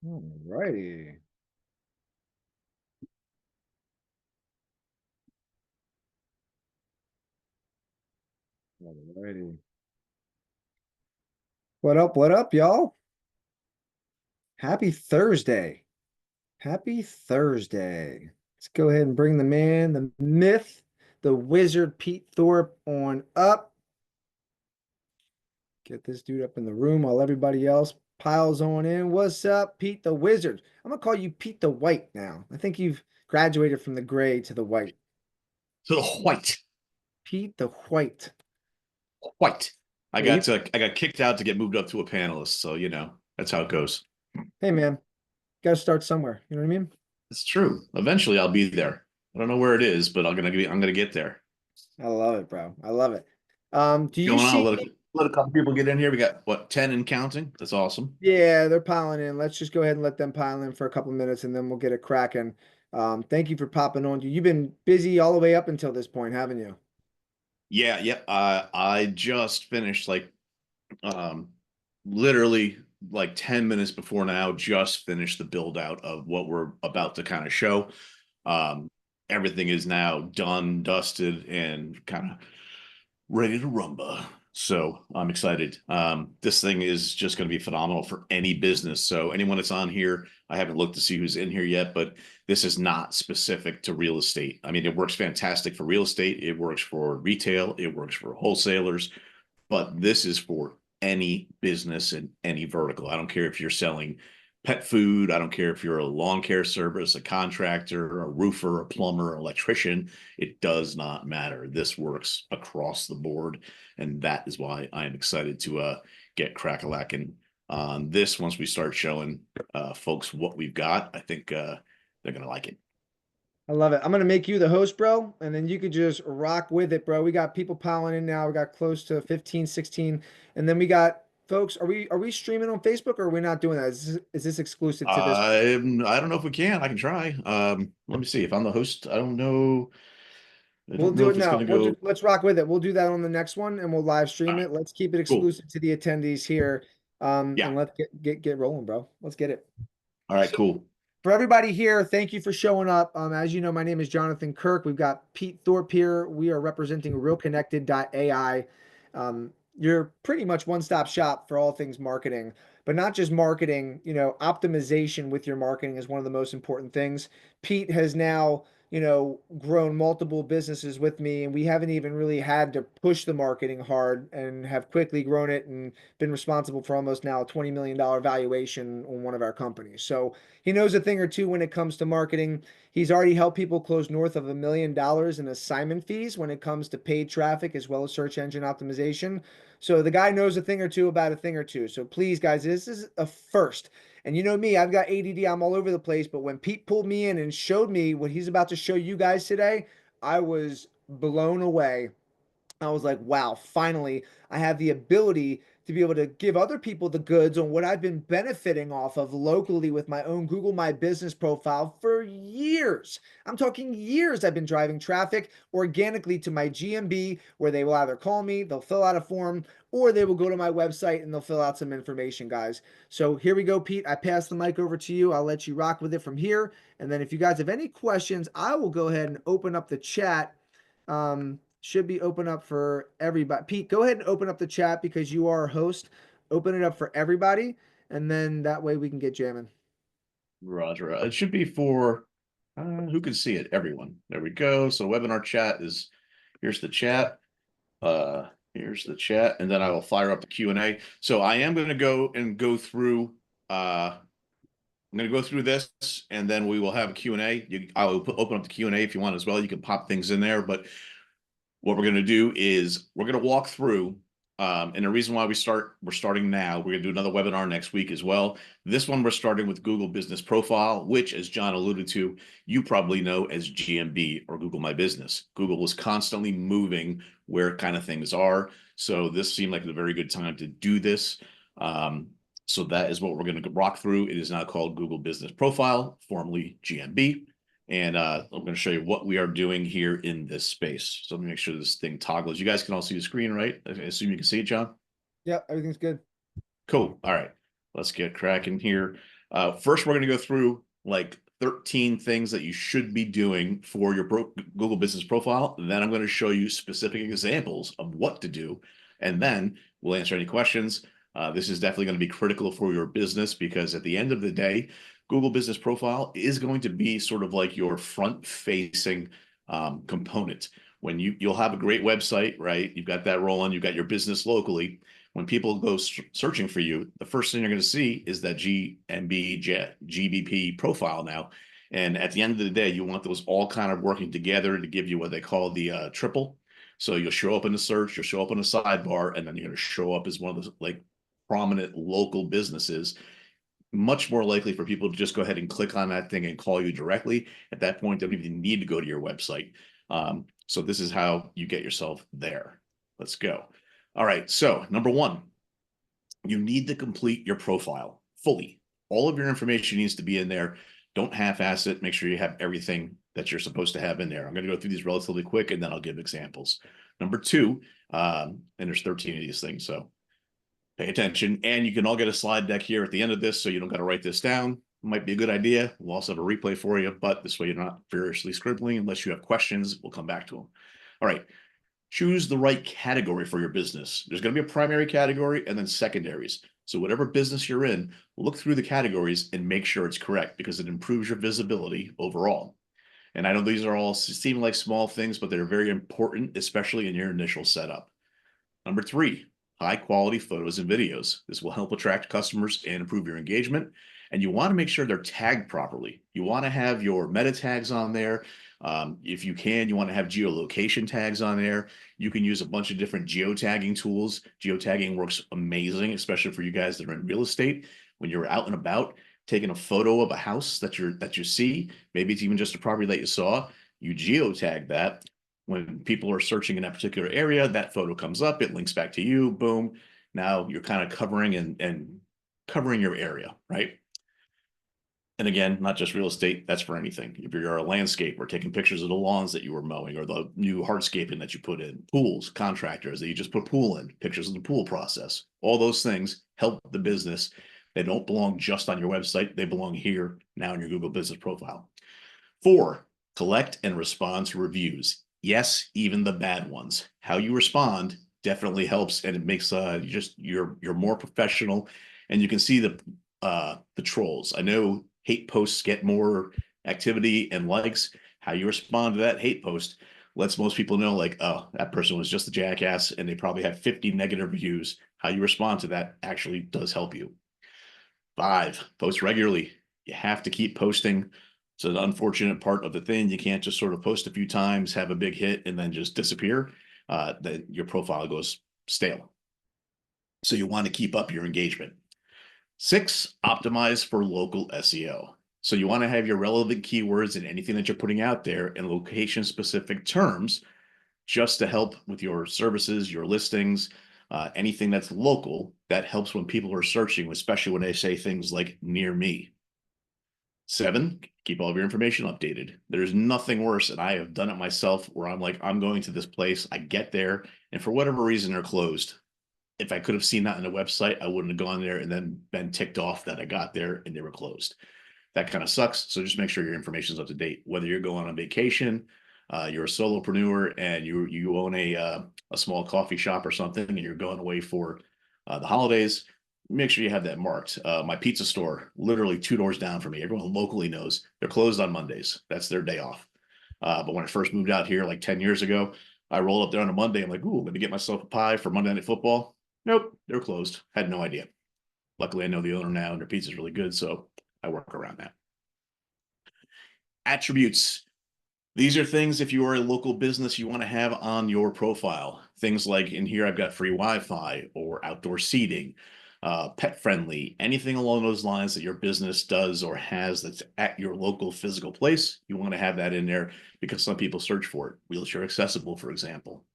All righty. All righty. What up, y'all? Happy Thursday. Happy Thursday. Let's go ahead and bring the man, the myth, the wizard, Pete Thorpe on up. Get this dude up in the room while everybody else piles on in. What's up, Pete the Wizard? I'm gonna call you Pete the White now. I think you've graduated from the gray to the white. To the white, Pete the White. white. I Yeah, you, got I got kicked out to get moved up to a panelist, so that's how it goes. hey man, gotta start somewhere. You know what I mean? It's true. Eventually, I'll be there. I don't know where it is, but I'm gonna get there. I love it, bro. I love it. Do What's you going on? see? Let a couple people get in here. We got what 10 and counting. That's awesome. Yeah, they're piling in. Let's just go ahead and let them pile in for a couple minutes and then we'll get it cracking. Thank you for popping on. You've been busy all the way up until this point, haven't you? Yeah, yeah. I just finished um literally like 10 minutes before now. Just finished the build out of what we're about to kind of show. Um, Everything is now done, dusted, and kind of ready to rumba. So I'm excited. This thing is just going to be phenomenal for any business. So anyone that's on here, I haven't looked to see who's in here yet, but this is not specific to real estate. I mean, it works fantastic for real estate. It works for retail. It works for wholesalers, but this is for any business in any vertical. I don't care if you're selling pet food. I don't care if you're a lawn care service, a contractor, a roofer, a plumber, electrician. It does not matter. This works across the board. And that is why I am excited to get crack-a-lacking on this once we start showing folks what we've got. I think they're going to like it. I love it. I'm gonna make you the host, bro, and then you could just rock with it, bro. We got people piling in now. We got close to 15, 16, and then we got folks. Are we streaming on Facebook or are we not doing that? Is this exclusive to this? I don't know if we can. I can try. Let me see if I'm the host. I don't know. I We'll don't know do it if it's now. going to go. Let's rock with it. We'll do that on the next one and we'll live All stream right, it. Let's keep it cool. exclusive to the attendees here. Yeah. And let's get rolling, bro. Let's get it. All right, So cool. for everybody here, thank you for showing up. As you know, my name is Jonathan Kirk. We've got Pete Thorpe here. We are representing RealConnected.ai. You're pretty much one-stop shop for all things marketing, but not just marketing. Optimization with your marketing is one of the most important things. Pete has now, grown multiple businesses with me, and we haven't even really had to push the marketing hard and have quickly grown it and been responsible for almost now a $20 million valuation on one of our companies. So he knows a thing or two when it comes to marketing. He's already helped people close north of $1 million in assignment fees when it comes to paid traffic as well as search engine optimization. So the guy knows a thing or two about a thing or two. So please, guys, this is a first. And you know me, I've got ADD, I'm all over the place. But when Pete pulled me in and showed me what he's about to show you guys today, I was blown away. I was like, wow, finally, I have the ability to be able to give other people the goods on what I've been benefiting off of locally with my own Google My Business profile for years. I'm talking years. I've been driving traffic organically to my GMB where they will either call me, they'll fill out a form, or they will go to my website and they'll fill out some information, guys. So here we go, Pete. I pass the mic over to you. I'll let you rock with it from here. And then if you guys have any questions, I will go ahead and open up the chat. Should be open up for everybody. Pete, go ahead and open up the chat because you are a host. Open it up for everybody, and then that way we can get jamming. Roger. It should be for who can see it? Everyone. There we go. So webinar chat is here's the chat. Here's the chat, and then I will fire up the Q&A. So I am going to go through. I'm going to go through this, and then we will have a Q&A. I'll open up the Q&A if you want as well. You can pop things in there, but what we're going to do is we're going to walk through and the reason why we're starting now, we're going to do another webinar next week as well. This one, we're starting with Google Business Profile, which, as John alluded to, you probably know as GMB or Google My Business. Google is constantly moving where kind of things are. So this seemed like a very good time to do this. So that is what we're going to rock through. It is now called Google Business Profile, formerly GMB. And I'm going to show you what we are doing here in this space. So let me make sure this thing toggles. You guys can all see the screen, right? I assume you can see it, John? Yep, everything's good. Cool. All right. Let's get cracking here. First, we're going to go through like 13 things that you should be doing for your Google business profile. Then I'm going to show you specific examples of what to do. And then we'll answer any questions. This is definitely going to be critical for your business because at the end of the day, Google business profile is going to be sort of like your front facing component. When you'll have a great website, right? You've got that rolling, you've got your business locally. When people go searching for you, the first thing you're going to see is that GMB, GBP profile now. And at the end of the day, you want those all kind of working together to give you what they call the triple. So you'll show up in the search, you'll show up in a sidebar, and then you're going to show up as one of the like prominent local businesses. Much more likely for people to just go ahead and click on that thing and call you directly. At that point, they don't even need to go to your website. So this is how you get yourself there. Let's go. All right. So number one, you need to complete your profile fully. All of your information needs to be in there. Don't half-ass it. Make sure you have everything that you're supposed to have in there. I'm going to go through these relatively quick, and then I'll give examples. Number two, and there's 13 of these things, so pay attention. And you can all get a slide deck here at the end of this, so you don't got to write this down. Might be a good idea. We'll also have a replay for you, but this way you're not furiously scribbling. Unless you have questions, we'll come back to them. All right. Choose the right category for your business. There's going to be a primary category and then secondaries. So whatever business you're in, look through the categories and make sure it's correct because it improves your visibility overall. And I know these are all seem like small things, but they're very important, especially in your initial setup. Number three, high quality photos and videos. This will help attract customers and improve your engagement. And you want to make sure they're tagged properly. You want to have your meta tags on there. If you can, you want to have geolocation tags on there. You can use a bunch of different geotagging tools. Geotagging works amazing, especially for you guys that are in real estate. When you're out and about, taking a photo of a house that you see, maybe it's even just a property that you saw, you geotag that. When people are searching in that particular area, that photo comes up, it links back to you, boom. Now you're kind of covering and covering your area, right? And again, not just real estate, that's for anything. If you're a landscaper, taking pictures of the lawns that you were mowing or the new hardscaping that you put in, pools, contractors that you just put pool in, pictures of the pool process, all those things help the business. They don't belong just on your website. They belong here now in your Google business profile. 4, collect and respond to reviews. Yes, even the bad ones. How you respond definitely helps, and it makes you're more professional, and you can see the trolls. I know hate posts get more activity and likes. How you respond to that hate post lets most people know, like, oh, that person was just a jackass, and they probably have 50 negative reviews. How you respond to that actually does help you. 5, post regularly. You have to keep posting. It's an unfortunate part of the thing. You can't just sort of post a few times, have a big hit, and then just disappear. That your profile goes stale. So you want to keep up your engagement. 6, optimize for local SEO. So you want to have your relevant keywords in anything that you're putting out there in location-specific terms just to help with your services, your listings, anything that's local that helps when people are searching, especially when they say things like near me. 7, keep all of your information updated. There's nothing worse, and I have done it myself, where I'm like, I'm going to this place, I get there, and for whatever reason, they're closed. If I could have seen that on the website, I wouldn't have gone there and then been ticked off that I got there and they were closed. That kind of sucks. So just make sure your information is up to date. Whether you're going on vacation, you're a solopreneur, and you own a small coffee shop or something, and you're going away for the holidays, make sure you have that marked. My pizza store, literally 2 doors down from me, everyone locally knows they're closed on Mondays. That's their day off. But when I first moved out here like 10 years ago, I rolled up there on a Monday. I'm like, ooh, I'm going to get myself a pie for Monday Night Football. Nope, they're closed. Had no idea. Luckily, I know the owner now, and their pizza's really good, so I work around that. Attributes. These are things, if you are a local business, you want to have on your profile. Things like, in here, I've got free Wi-Fi or outdoor seating, pet friendly, anything along those lines that your business does or has that's at your local physical place. You want to have that in there because some people search for it. Wheelchair accessible, for example.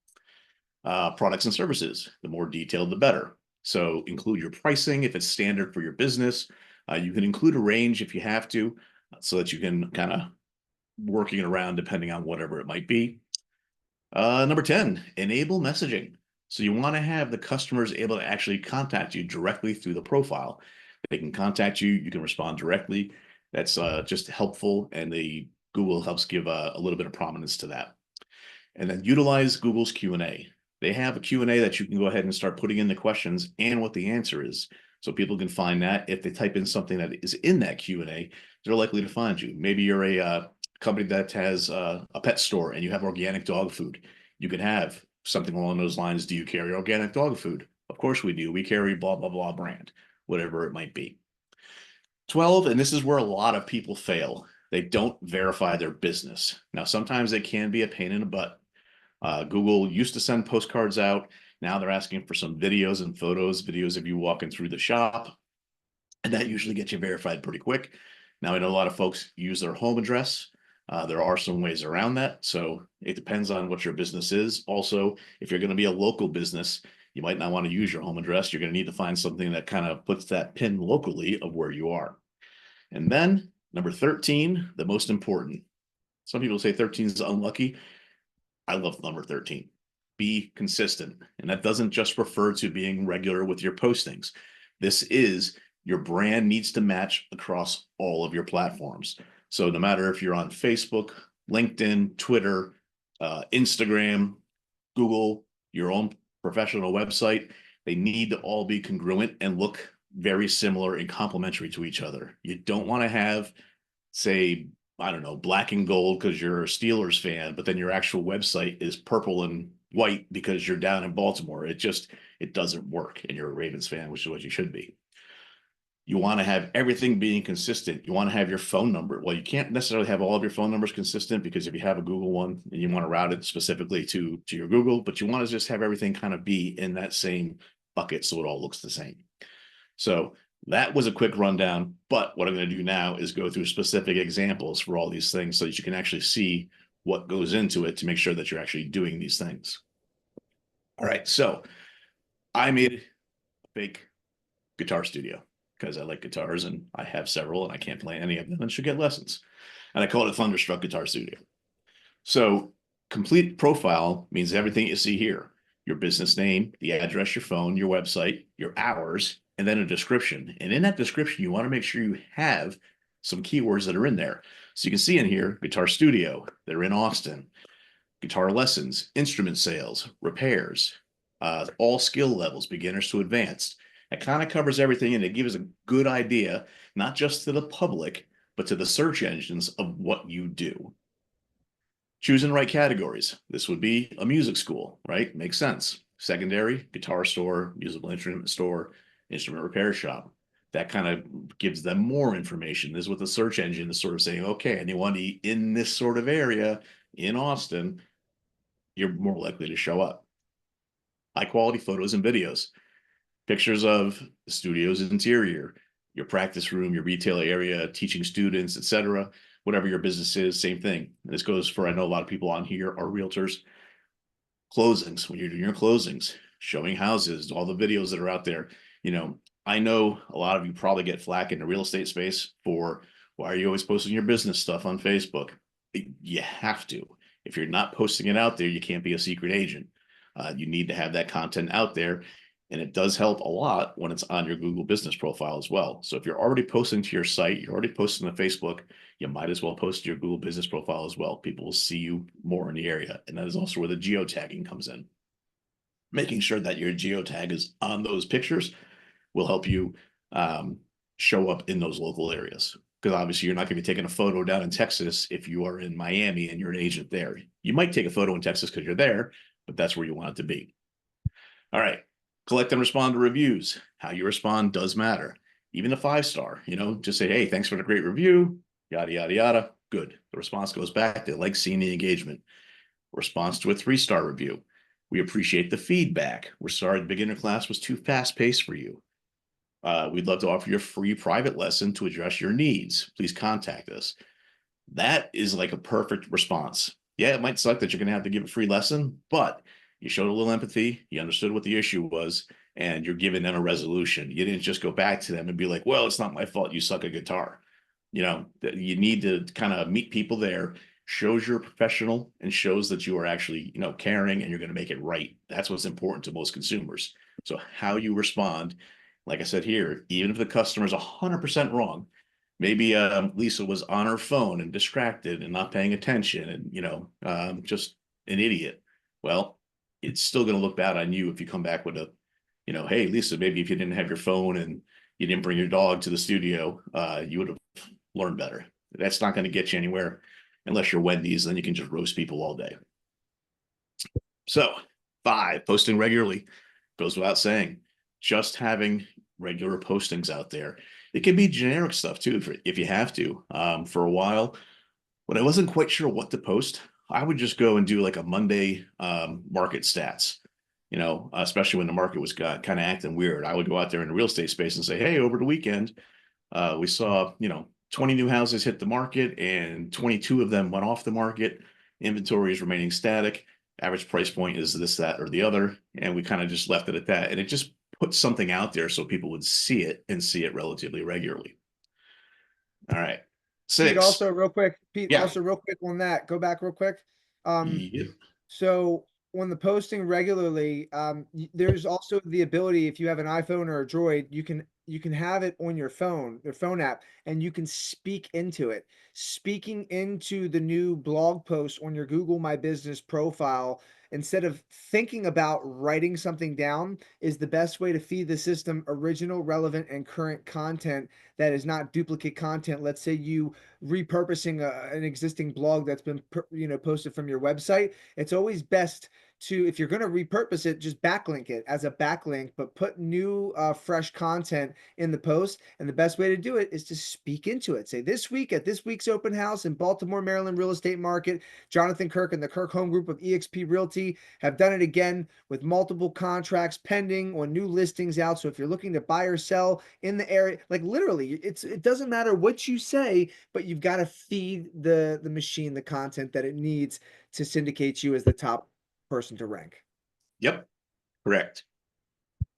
Products and services, the more detailed, the better. So include your pricing if it's standard for your business. You can include a range if you have to, so that you can kind of working it around depending on whatever it might be. Number 10, enable messaging. So you want to have the customers able to actually contact you directly through the profile. They can contact you. You can respond directly. That's just helpful, and the Google helps give a little bit of prominence to that. And then utilize Google's Q&A. They have a Q&A that you can go ahead and start putting in the questions and what the answer is. So people can find that. If they type in something that is in that Q&A, they're likely to find you. Maybe you're a company that has a pet store and you have organic dog food. You can have something along those lines. Do you carry organic dog food? Of course we do. We carry blah, blah, blah brand, whatever it might be. 12, and this is where a lot of people fail. They don't verify their business. Now, sometimes they can be a pain in the butt. Google used to send postcards out. Now they're asking for some videos and photos, videos of you walking through the shop. And that usually gets you verified pretty quick. Now, I know a lot of folks use their home address. There are some ways around that. So it depends on what your business is. Also, if you're going to be a local business, you might not want to use your home address. You're going to need to find something that kind of puts that pin locally of where you are. And then number 13, the most important. Some people say 13 is unlucky. I love number 13. Be consistent. And that doesn't just refer to being regular with your postings. This is your brand needs to match across all of your platforms. So no matter if you're on Facebook, LinkedIn, Twitter, Instagram, Google, your own professional website, they need to all be congruent and look very similar and complementary to each other. You don't want to have, say, I don't know, black and gold because you're a Steelers fan, but then your actual website is purple and white because you're down in Baltimore. It doesn't work, and you're a Ravens fan, which is what you should be. You want to have everything being consistent. You want to have your phone number. Well, you can't necessarily have all of your phone numbers consistent because if you have a Google one and you want to route it specifically to your Google, but you want to just have everything kind of be in that same bucket so it all looks the same. So that was a quick rundown, but what I'm going to do now is go through specific examples for all these things so that you can actually see what goes into it to make sure that you're actually doing these things. All right, so I made a fake guitar studio because I like guitars and I have several and I can't play any of them and should get lessons. And I call it Thunderstruck Guitar Studio. So complete profile means everything you see here: your business name, the address, your phone, your website, your hours, and then a description. And in that description, you want to make sure you have some keywords that are in there. So you can see in here, guitar studio, they're in Austin, guitar lessons, instrument sales, repairs, all skill levels, beginners to advanced. It kind of covers everything and it gives a good idea, not just to the public, but to the search engines of what you do. Choosing the right categories. This would be a music school, right? Makes sense. Secondary, guitar store, musical instrument store, instrument repair shop. That kind of gives them more information. This is what the search engine is sort of saying, okay, anyone in this sort of area in Austin, you're more likely to show up. High quality photos and videos. Pictures of the studio's interior, your practice room, your retail area, teaching students, etc. Whatever your business is, same thing. And this goes for, I know a lot of people on here are realtors. Closings, when you're doing your closings, showing houses, all the videos that are out there. I know a lot of you probably get flack in the real estate space for, why are you always posting your business stuff on Facebook? You have to. If you're not posting it out there, you can't be a secret agent. You need to have that content out there. And it does help a lot when it's on your Google business profile as well. So if you're already posting to your site, you're already posting to Facebook, you might as well post to your Google business profile as well. People will see you more in the area. And that is also where the geotagging comes in. Making sure that your geotag is on those pictures will help you show up in those local areas. Because obviously you're not going to be taking a photo down in Texas if you are in Miami and you're an agent there. You might take a photo in Texas because you're there, but that's where you want it to be. All right. Collect and respond to reviews. How you respond does matter. Even a 5-star, just say, hey, thanks for the great review, yada, yada, yada. Good. The response goes back. They like seeing the engagement. Response to a 3-star review. We appreciate the feedback. We're sorry the beginner class was too fast paced for you. We'd love to offer you a free private lesson to address your needs. Please contact us. That is like a perfect response. Yeah, it might suck that you're going to have to give a free lesson, but you showed a little empathy. You understood what the issue was, and you're giving them a resolution. You didn't just go back to them and be like, well, it's not my fault you suck at guitar. You need to kind of meet people there. Shows you're a professional and shows that you are actually, caring and you're going to make it right. That's what's important to most consumers. So how you respond Like I said here, even if the customer's 100% wrong, maybe Lisa was on her phone and distracted and not paying attention and, just an idiot. Well, it's still going to look bad on you if you come back with a, hey, Lisa, maybe if you didn't have your phone and you didn't bring your dog to the studio, you would have learned better. That's not going to get you anywhere unless you're Wendy's, then you can just roast people all day. So, 5, posting regularly goes without saying. Just having regular postings out there. It can be generic stuff too, if you have to. For a while, when I wasn't quite sure what to post, I would just go and do like a Monday market stats. Especially when the market was kind of acting weird. I would go out there in the real estate space and say, "Hey, over the weekend, we saw 20 new houses hit the market, and 22 of them went off the market. Inventory is remaining static. Average price point is this, that, or the other." And we kind of just left it at that. And it just put something out there so people would see it and see it relatively regularly. All right. Pete, 6. also real quick, Pete, Yeah. also real quick on that, go back real quick. Um, Yep. So when the posting regularly, there's also the ability, if you have an iPhone or a Droid, you can have it on your phone, their phone app, and you can speak into it. Speaking into the new blog post on your Google My Business profile, instead of thinking about writing something down, is the best way to feed the system original, relevant, and current content that is not duplicate content. Let's say you repurposing an existing blog that's been posted from your website. It's always best to, if you're going to repurpose it, just backlink it as a backlink, but put new fresh content in the post. And the best way to do it is to speak into it. Say, this week at this week's open house in Baltimore, Maryland real estate market, Jonathan Kirk and the Kirk Home Group of eXp Realty have done it again with multiple contracts pending on new listings out. So if you're looking to buy or sell in the area, like literally, it doesn't matter what you say, but you've got to feed the machine the content that it needs to syndicate you as the top person to rank. Yep. Correct.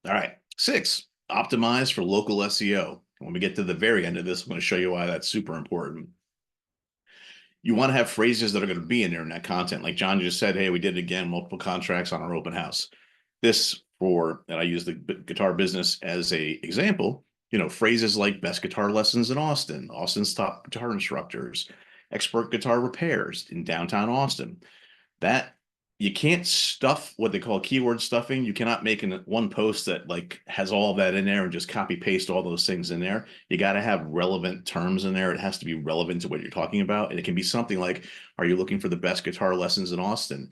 All right. 6, optimize for local SEO. When we get to the very end of this, I'm going to show you why that's super important. You want to have phrases that are going to be in there in that content. Like John just said, hey, we did it again, multiple contracts on our open house. This and I use the guitar business as a example, phrases like best guitar lessons in Austin, Austin's top guitar instructors, expert guitar repairs in downtown Austin. That you can't stuff what they call keyword stuffing. You cannot make one post that like has all of that in there and just copy paste all those things in there. You got to have relevant terms in there. It has to be relevant to what you're talking about. And it can be something like, are you looking for the best guitar lessons in Austin?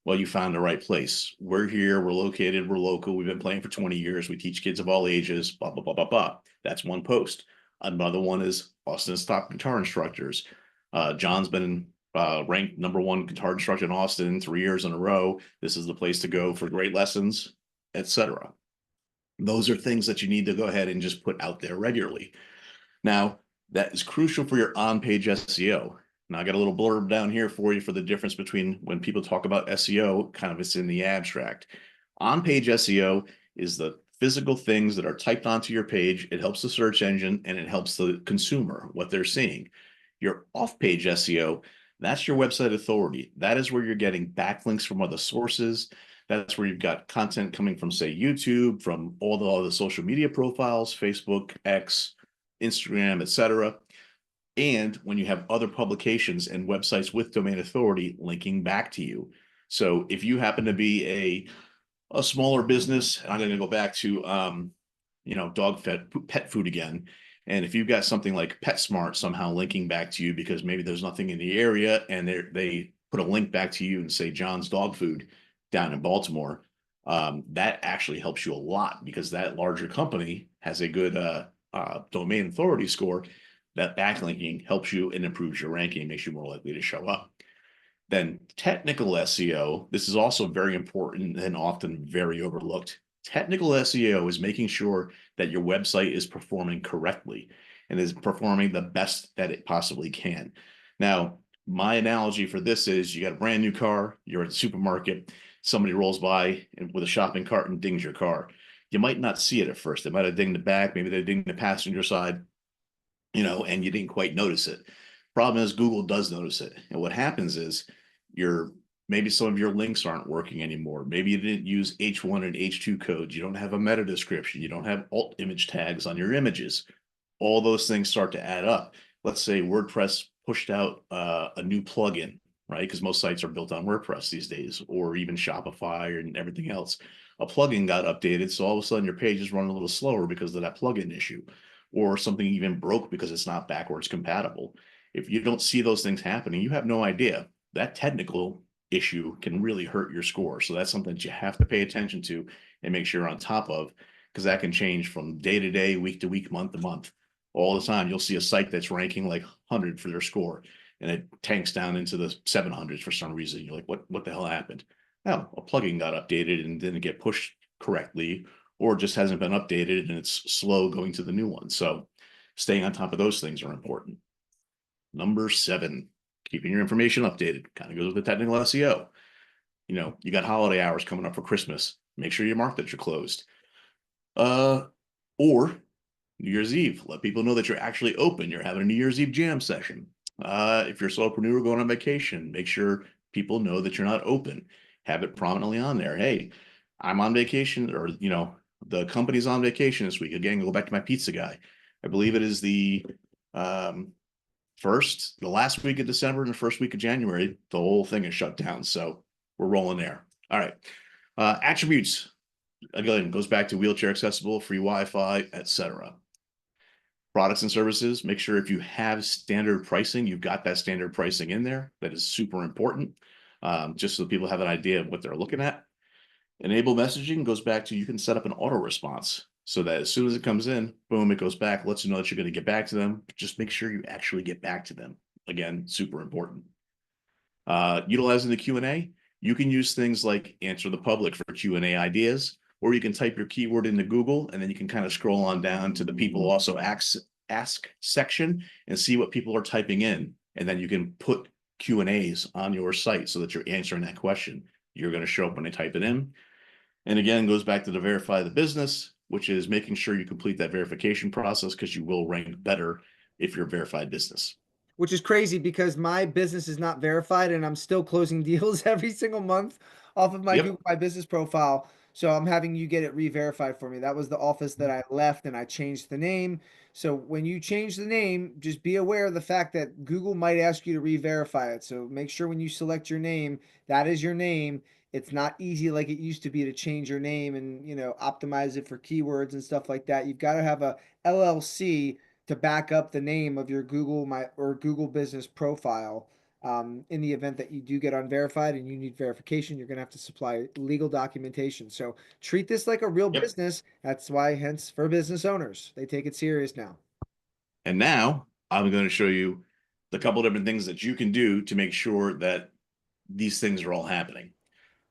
Well, you found the right place. We're here, we're located, we're local, we've been playing for 20 years, we teach kids of all ages, blah, blah, blah, blah, blah. That's one post. Another one is Austin's top guitar instructors. John's been ranked #1 guitar instructor in Austin 3 years in a row. This is the place to go for great lessons, etc. Those are things that you need to go ahead and just put out there regularly. Now, that is crucial for your on-page SEO. Now, I got a little blurb down here for you for the difference between when people talk about SEO, kind of it's in the abstract. On-page SEO is the physical things that are typed onto your page. It helps the search engine and it helps the consumer, what they're seeing. Your off-page SEO, that's your website authority. That is where you're getting backlinks from other sources. That's where you've got content coming from, say, YouTube, from all the social media profiles, Facebook, X, Instagram, etc. And when you have other publications and websites with domain authority linking back to you. So if you happen to be a smaller business, and I'm going to go back to dog pet food again. And if you've got something like PetSmart somehow linking back to you because maybe there's nothing in the area and they put a link back to you and say John's dog food down in Baltimore, that actually helps you a lot because that larger company has a good domain authority score. That backlinking helps you and improves your ranking, makes you more likely to show up. Then technical SEO, this is also very important and often very overlooked. Technical SEO is making sure that your website is performing correctly and is performing the best that it possibly can. Now, my analogy for this is you got a brand new car, you're at the supermarket, somebody rolls by with a shopping cart and dings your car. You might not see it at first. They might have dinged the back, maybe they dinged the passenger side, and you didn't quite notice it. Problem is Google does notice it. And what happens is your Maybe some of your links aren't working anymore. Maybe you didn't use H1 and H2 codes. You don't have a meta description. You don't have alt image tags on your images. All those things start to add up. Let's say WordPress pushed out a new plugin, right? Because most sites are built on WordPress these days, or even Shopify and everything else. A plugin got updated, so all of a sudden your page is running a little slower because of that plugin issue, or something even broke because it's not backwards compatible. If you don't see those things happening, you have no idea. That technical issue can really hurt your score. So that's something that you have to pay attention to and make sure you're on top of, because that can change from day to day, week to week, month to month. All the time, you'll see a site that's ranking like 100 for their score, and it tanks down into the 700s for some reason. You're like, what the hell happened? Oh, a plugin got updated and didn't get pushed correctly, or just hasn't been updated and it's slow going to the new one. So staying on top of those things are important. Number 7, keeping your information updated. Kind of goes with the technical SEO. You got holiday hours coming up for Christmas. Make sure you mark that you're closed. Or New Year's Eve, let people know that you're actually open. You're having a New Year's Eve jam session. If you're a solopreneur going on vacation, make sure people know that you're not open. Have it prominently on there. Hey, I'm on vacation, or the company's on vacation this week. Again, go back to my pizza guy. I believe it is um, the last week of December and the first week of January. The whole thing is shut down. So we're rolling there. All right. Attributes. Again, goes back to wheelchair accessible, free Wi-Fi, etc. Products and services, make sure if you have standard pricing, you've got that standard pricing in there. That is super important, just so people have an idea of what they're looking at. Enable messaging goes back to, you can set up an auto response so that as soon as it comes in, boom, it goes back, lets you know that you're going to get back to them. Just make sure you actually get back to them. Again, super important. Utilizing the Q&A, you can use things like Answer the Public for Q&A ideas, or you can type your keyword into Google, and then you can kind of scroll on down to the people also ask section and see what people are typing in. And then you can put Q&As on your site so that you're answering that question. You're going to show up when they type it in. And again, goes back to the verify the business, which is making sure you complete that verification process, because you will rank better if you're a verified business. Which is crazy because my business is not verified and I'm still closing deals every single month off of my Yep. Google My Business profile. So I'm having you get it re-verified for me. That was the office that I left and I changed the name. So when you change the name, just be aware of the fact that Google might ask you to re-verify it. So make sure when you select your name, that is your name. It's not easy like it used to be to change your name and, optimize it for keywords and stuff like that. You've got to have a LLC to back up the name of your Google Business profile. In the event that you do get unverified and you need verification, you're going to have to supply legal documentation. So treat this like a real Yep. business. That's why, hence, for business owners, they take it serious now. And now I'm going to show you the couple different things that you can do to make sure that these things are all happening.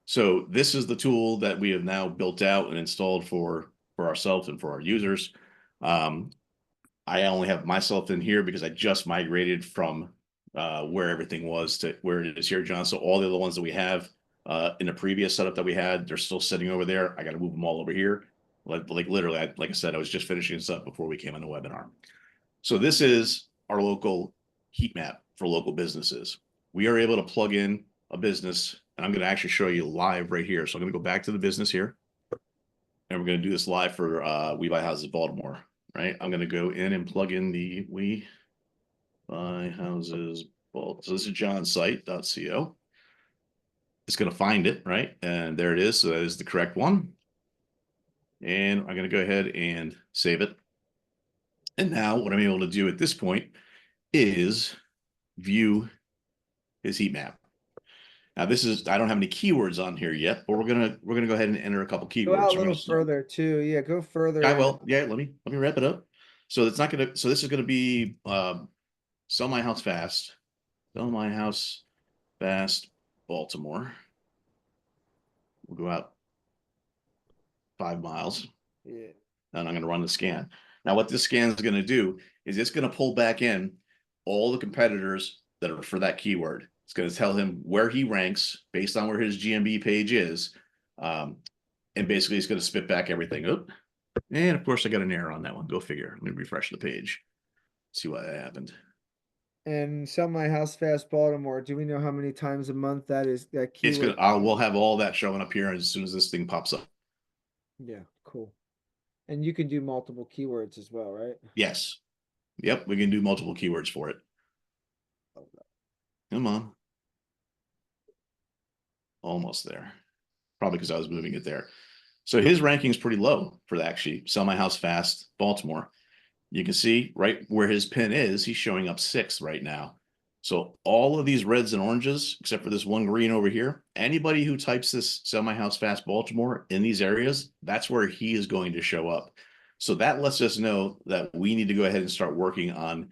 So this is the tool that we have now built out and installed for ourselves and for our users. Um, I only have myself in here because I just migrated from where everything was to where it is here, John. So all the other ones that we have in the previous setup that we had, they're still sitting over there. I got to move them all over here. Like literally, like I said, I was just finishing this up before we came on the webinar. So this is our local heat map for local businesses. We are able to plug in a business, and I'm going to actually show you live right here. So I'm going to go back to the business here, and we're going to do this live for We Buy Houses Baltimore, right? I'm going to go in and plug in the We Buy Houses Baltimore. So this is johnsite.co. It's going to find it, right? And there it is. So that is the correct one. And I'm going to go ahead and save it. And now what I'm able to do at this point is view his heat map. Now I don't have any keywords on here yet, but we're gonna go ahead and enter a couple Go out keywords. a little further too. Yeah, go further in. Yeah, let me wrap it up. So this is gonna be sell my house fast, sell my house fast, Baltimore. We'll go out 5 miles, Yeah. and I'm gonna run the scan. Now, what this scan is gonna do is it's gonna pull back in all the competitors that are for that keyword. It's going to tell him where he ranks based on where his GMB page is. And basically, it's going to spit back everything. Oh, and of course, I got an error on that one. Go figure. Let me refresh the page. See why that happened. And Sell My House Fast Baltimore, do we know how many times a month that It's keyword? gonna, we'll have all that showing up here as soon as this thing pops up. Yeah, cool. And you can do multiple keywords as well, right? Yes. Yep. We can do multiple keywords for it. Come on. Almost there. Probably because I was moving it there. So his ranking is pretty low for the actually Sell My House Fast Baltimore. You can see right where his pin is, he's showing up sixth right now. So all of these reds and oranges, except for this one green over here, anybody who types this Sell My House Fast Baltimore in these areas, that's where he is going to show up. So that lets us know that we need to go ahead and start working on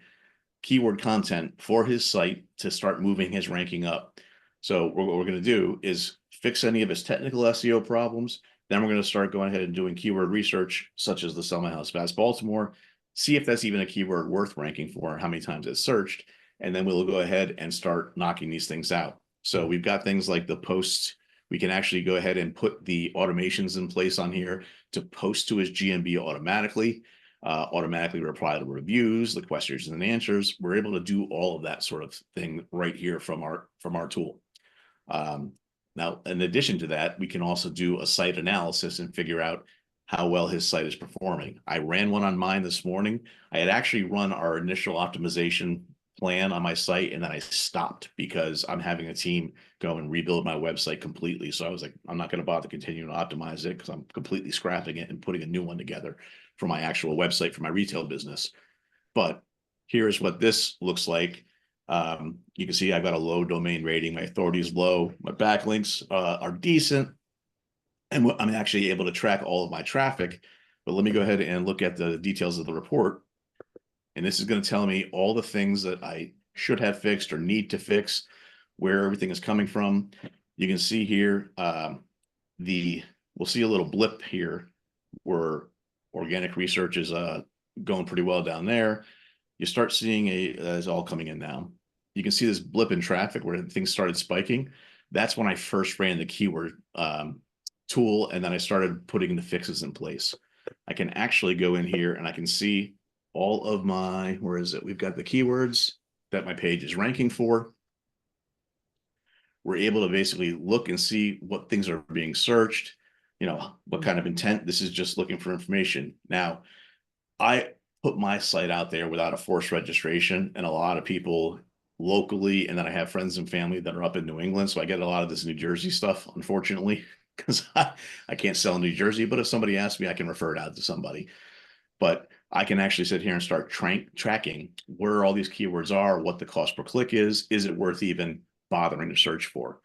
keyword content for his site to start moving his ranking up. So what we're going to do is fix any of his technical SEO problems. Then we're going to start going ahead and doing keyword research, such as the Sell My House Fast Baltimore, see if that's even a keyword worth ranking for, how many times it's searched, and then we'll go ahead and start knocking these things out. So we've got things like the posts. We can actually go ahead and put the automations in place on here to post to his GMB automatically. Automatically reply to reviews, the questions and answers. We're able to do all of that sort of thing right here from our tool. Now, in addition to that, we can also do a site analysis and figure out how well his site is performing. I ran one on mine this morning. I had actually run our initial optimization plan on my site, and then I stopped because I'm having a team go and rebuild my website completely. So I was like, I'm not going to bother continuing to optimize it because I'm completely scrapping it and putting a new one together for my actual website for my retail business. But here's what this looks like. You can see I've got a low domain rating. My authority is low. My backlinks are decent. And I'm actually able to track all of my traffic. But let me go ahead and look at the details of the report. And this is going to tell me all the things that I should have fixed or need to fix, where everything is coming from. You can see here, we'll see a little blip here where organic research is going pretty well down there. You start seeing it's all coming in now. You can see this blip in traffic where things started spiking. That's when I first ran the keyword tool, and then I started putting the fixes in place. I can actually go in here and I can see all of my, where is it? We've got the keywords that my page is ranking for. We're able to basically look and see what things are being searched, what kind of intent. This is just looking for information. Now, I put my site out there without a forced registration, and a lot of people locally, and then I have friends and family that are up in New England. So I get a lot of this New Jersey stuff, unfortunately, because I can't sell in New Jersey. But if somebody asks me, I can refer it out to somebody. But I can actually sit here and start tracking where all these keywords are, what the cost per click is it worth even bothering to search for?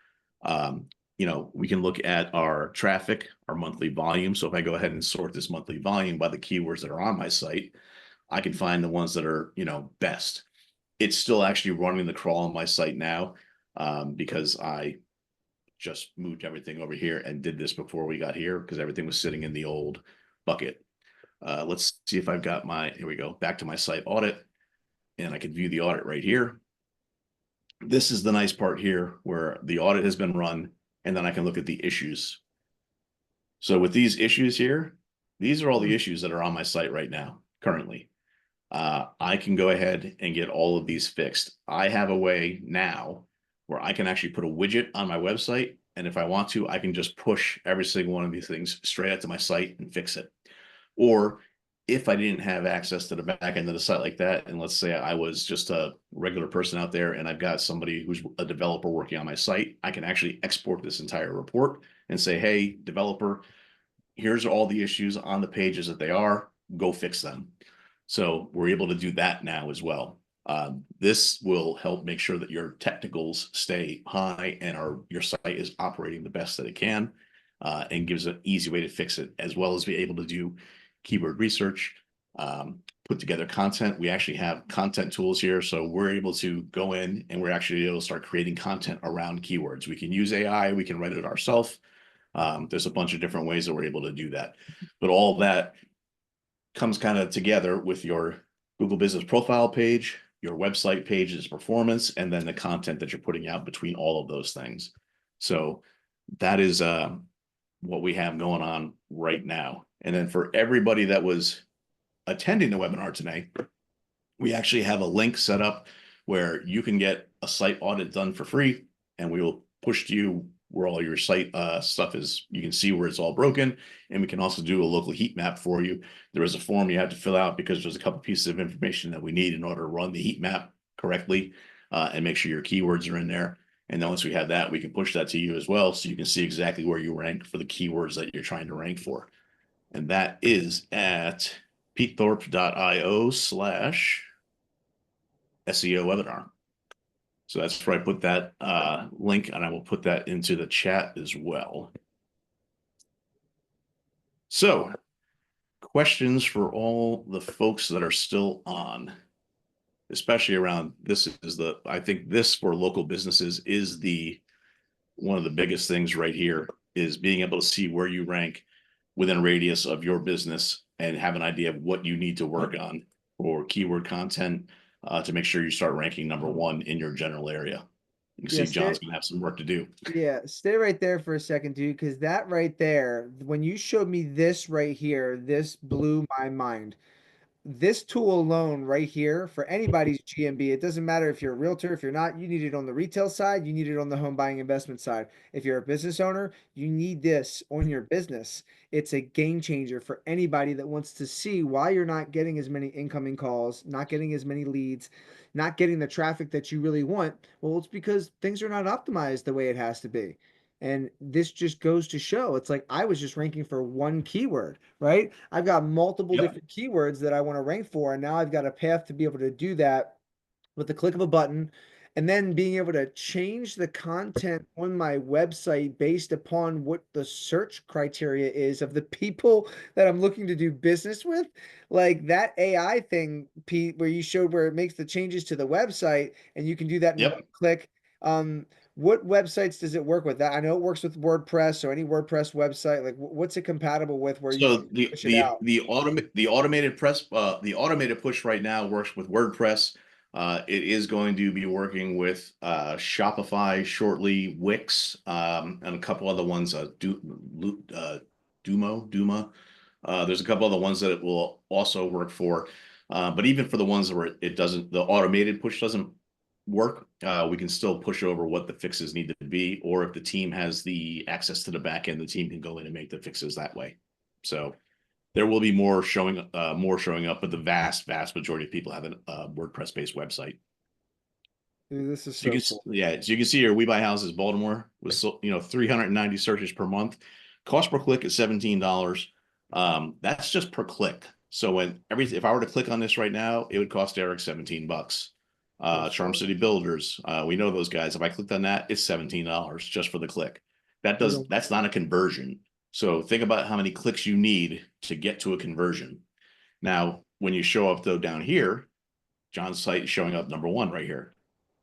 We can look at our traffic, our monthly volume. So if I go ahead and sort this monthly volume by the keywords that are on my site, I can find the ones that are, best. It's still actually running the crawl on my site now because I just moved everything over here and did this before we got here because everything was sitting in the old bucket. Let's see if I've got here we go, back to my site audit, and I can view the audit right here. This is the nice part here where the audit has been run, and then I can look at the issues. So with these issues here, these are all the issues that are on my site right now, currently. I can go ahead and get all of these fixed. I have a way now where I can actually put a widget on my website, and if I want to, I can just push every single one of these things straight out to my site and fix it. Or if I didn't have access to the back end of the site like that, and let's say I was just a regular person out there and I've got somebody who's a developer working on my site, I can actually export this entire report and say, hey, developer, here's all the issues on the pages that they are, go fix them. So we're able to do that now as well. This will help make sure that your technicals stay high and your site is operating the best that it can, and gives an easy way to fix it, as well as be able to do keyword research, put together content. We actually have content tools here. So we're able to go in and we're actually able to start creating content around keywords. We can use AI, we can write it ourselves. There's a bunch of different ways that we're able to do that. But all of that comes kind of together with your Google Business Profile page, your website page's performance, and then the content that you're putting out between all of those things. So that is what we have going on right now. And then for everybody that was attending the webinar today, we actually have a link set up where you can get a site audit done for free, and we will push to you where all your site stuff is. You can see where it's all broken, and we can also do a local heat map for you. There is a form you have to fill out because there's a couple pieces of information that we need in order to run the heat map correctly, and make sure your keywords are in there. And then once we have that, we can push that to you as well, so you can see exactly where you rank for the keywords that you're trying to rank for. And that is at petethorpe.io/SEO webinar. So that's where I put that link, and I will put that into the chat as well. So, questions for all the folks that are still on, especially around this is the, I think this for local businesses is the one of the biggest things right here is being able to see where you rank within a radius of your business and have an idea of what you need to work on for keyword content to make sure you start ranking #1 in your general area. You can Yeah, see John's gonna have some work to do. yeah, stay right there for a second, dude, because that right there, when you showed me this right here, this blew my mind. This tool alone right here for anybody's GMB, it doesn't matter if you're a realtor, if you're not, you need it on the retail side, you need it on the home buying investment side. If you're a business owner, you need this on your business. It's a game changer for anybody that wants to see why you're not getting as many incoming calls, not getting as many leads, not getting the traffic that you really want. Well, it's because things are not optimized the way it has to be. And this just goes to show it's like I was just ranking for one keyword, right? I've got multiple Yep. different keywords that I want to rank for, and now I've got a path to be able to do that with the click of a button, and then being able to change the content on my website based upon what the search criteria is of the people that I'm looking to do business with. Like that AI thing, Pete, where you showed where it makes the changes to the website and you can do that in one Yep. click. What websites does it work with? That I know it works with WordPress, so any WordPress website, like what's it compatible with where you So can push it out? the automated press the automated push right now works with WordPress. It is going to be working with Shopify shortly, Wix, and a couple other ones. Duma. There's a couple other ones that it will also work for. But even for the ones where it doesn't, the automated push doesn't work, we can still push over what the fixes need to be, or if the team has the access to the back end, the team can go in and make the fixes that way. So there will be more showing up, but the vast majority of people have a WordPress based website. Dude, this is So you so can cool. so you can see here We Buy Houses Baltimore with 390 searches per month. Cost per click is $17. That's just per click. So if I were to click on this right now, it would cost Eric $17. Yes, Charm sir. City Builders, we know those guys. If I clicked on that, it's $17 just for the click. We don't. That's not a conversion. So think about how many clicks you need to get to a conversion. Now, when you show up though down here, John's site is showing up #1 right here.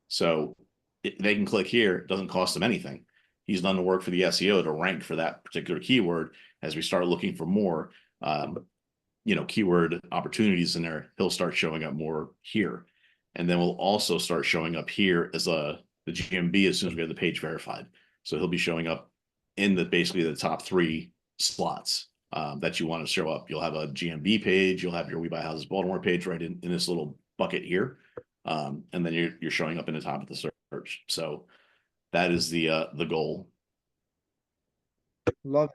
So they can click here. It doesn't cost them anything. He's done the work for the SEO to rank for that particular keyword. As we start looking for more, keyword opportunities in there, he'll start showing up more here. And then we'll also start showing up here as the GMB as soon as we have the page verified. So he'll be showing up in basically the top 3 slots that you want to show up. You'll have a GMB page. You'll have your We Buy Houses Baltimore page right in this little bucket here. And then you're showing up in the top of the search. So that is the goal. Love it.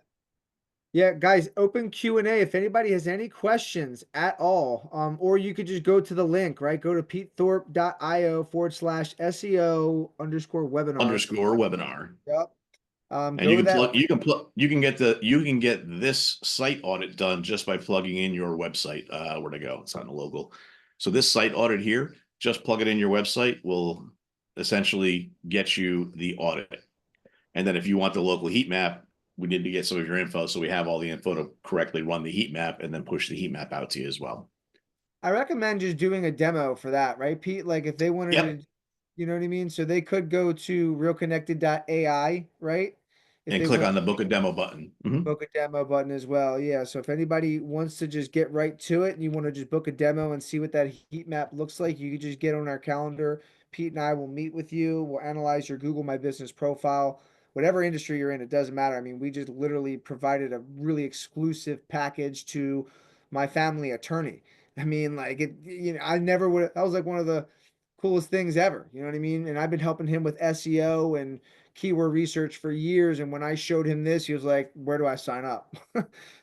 Yeah, guys, open Q&A if anybody has any questions at all. Or you could just go to the link, right? Go to petethorpe.io/SEO_webinar. Underscore webinar. Yep. And Go to that. you can get this site audit done just by plugging in your website. Where to go? It's on the logo. So this site audit here, just plug it in your website, will essentially get you the audit. And then if you want the local heat map, we need to get some of your info so we have all the info to correctly run the heat map and then push the heat map out to you as well. I recommend just doing a demo for that, right, Pete? Like if they wanted Yep. to, you know what I mean? So they could go to realconnected.ai, right? If And they click want on the book a demo button. Mhm. book a demo button as well. Yeah. So if anybody wants to just get right to it and you want to just book a demo and see what that heat map looks like, you can just get on our calendar. Pete and I will meet with you. We'll analyze your Google My Business profile, whatever industry you're in, it doesn't matter. I mean, we just literally provided a really exclusive package to my family attorney. I mean, like I never would, that was like one of the coolest things ever. You know what I mean? And I've been helping him with SEO and keyword research for years. And when I showed him this, he was like, where do I sign up?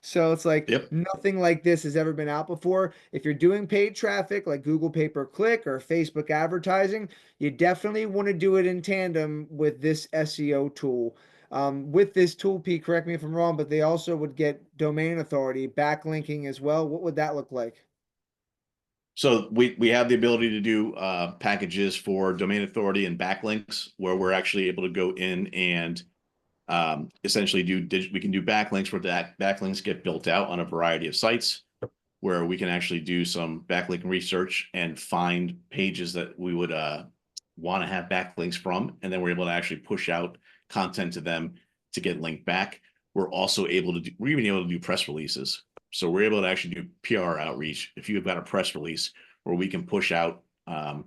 So it's like Yep. nothing like this has ever been out before. If you're doing paid traffic like Google pay per click or Facebook advertising, you definitely want to do it in tandem with this SEO tool. With this tool, Pete, correct me if I'm wrong, but they also would get domain authority, backlinking as well. What would that look like? So we have the ability to do packages for domain authority and backlinks, where we're actually able to go in and essentially we can do backlinks where that backlinks get built out on a variety of sites, where we can actually do some backlink research and find pages that we would want to have backlinks from, and then we're able to actually push out content to them to get linked back. We're even able to do press releases. So we're able to actually do PR outreach. If you've got a press release where we can push out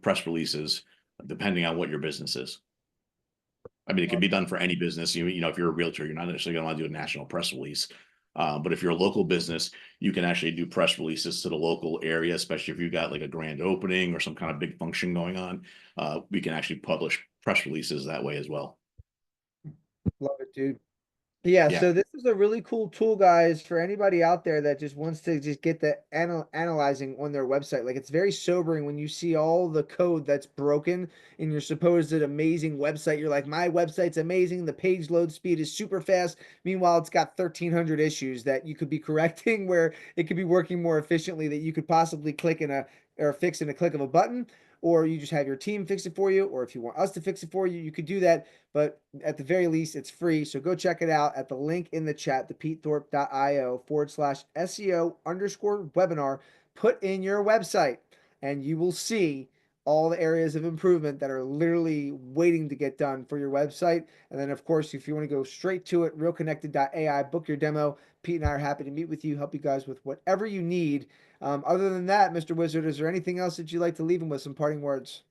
press releases depending on what your business is. I mean, it can be done for any business. You know, if you're a realtor, you're not necessarily going to want to do a national press release. But if you're a local business, you can actually do press releases to the local area, especially if you've got like a grand opening or some kind of big function going on. We can actually publish press releases that way as well. Love it, dude. Yeah, Yeah. so this is a really cool tool, guys, for anybody out there that just wants to just get the analyzing on their website. Like it's very sobering when you see all the code that's broken in your supposed amazing website. You're like, my website's amazing. The page load speed is super fast. Meanwhile, it's got 1,300 issues that you could be correcting where it could be working more efficiently that you could possibly click in a or fix in a click of a button. Or you just have your team fix it for you, or if you want us to fix it for you, you could do that. But at the very least, it's free. So go check it out at the link in the chat, the PeteThorpe.io/SEO underscore webinar. Put in your website and you will see all the areas of improvement that are literally waiting to get done for your website. And then, of course, if you want to go straight to it, realconnected.ai, book your demo. Pete and I are happy to meet with you, help you guys with whatever you need. Other than that, Mr. Wizard, is there anything else that you'd like to leave him with some parting words?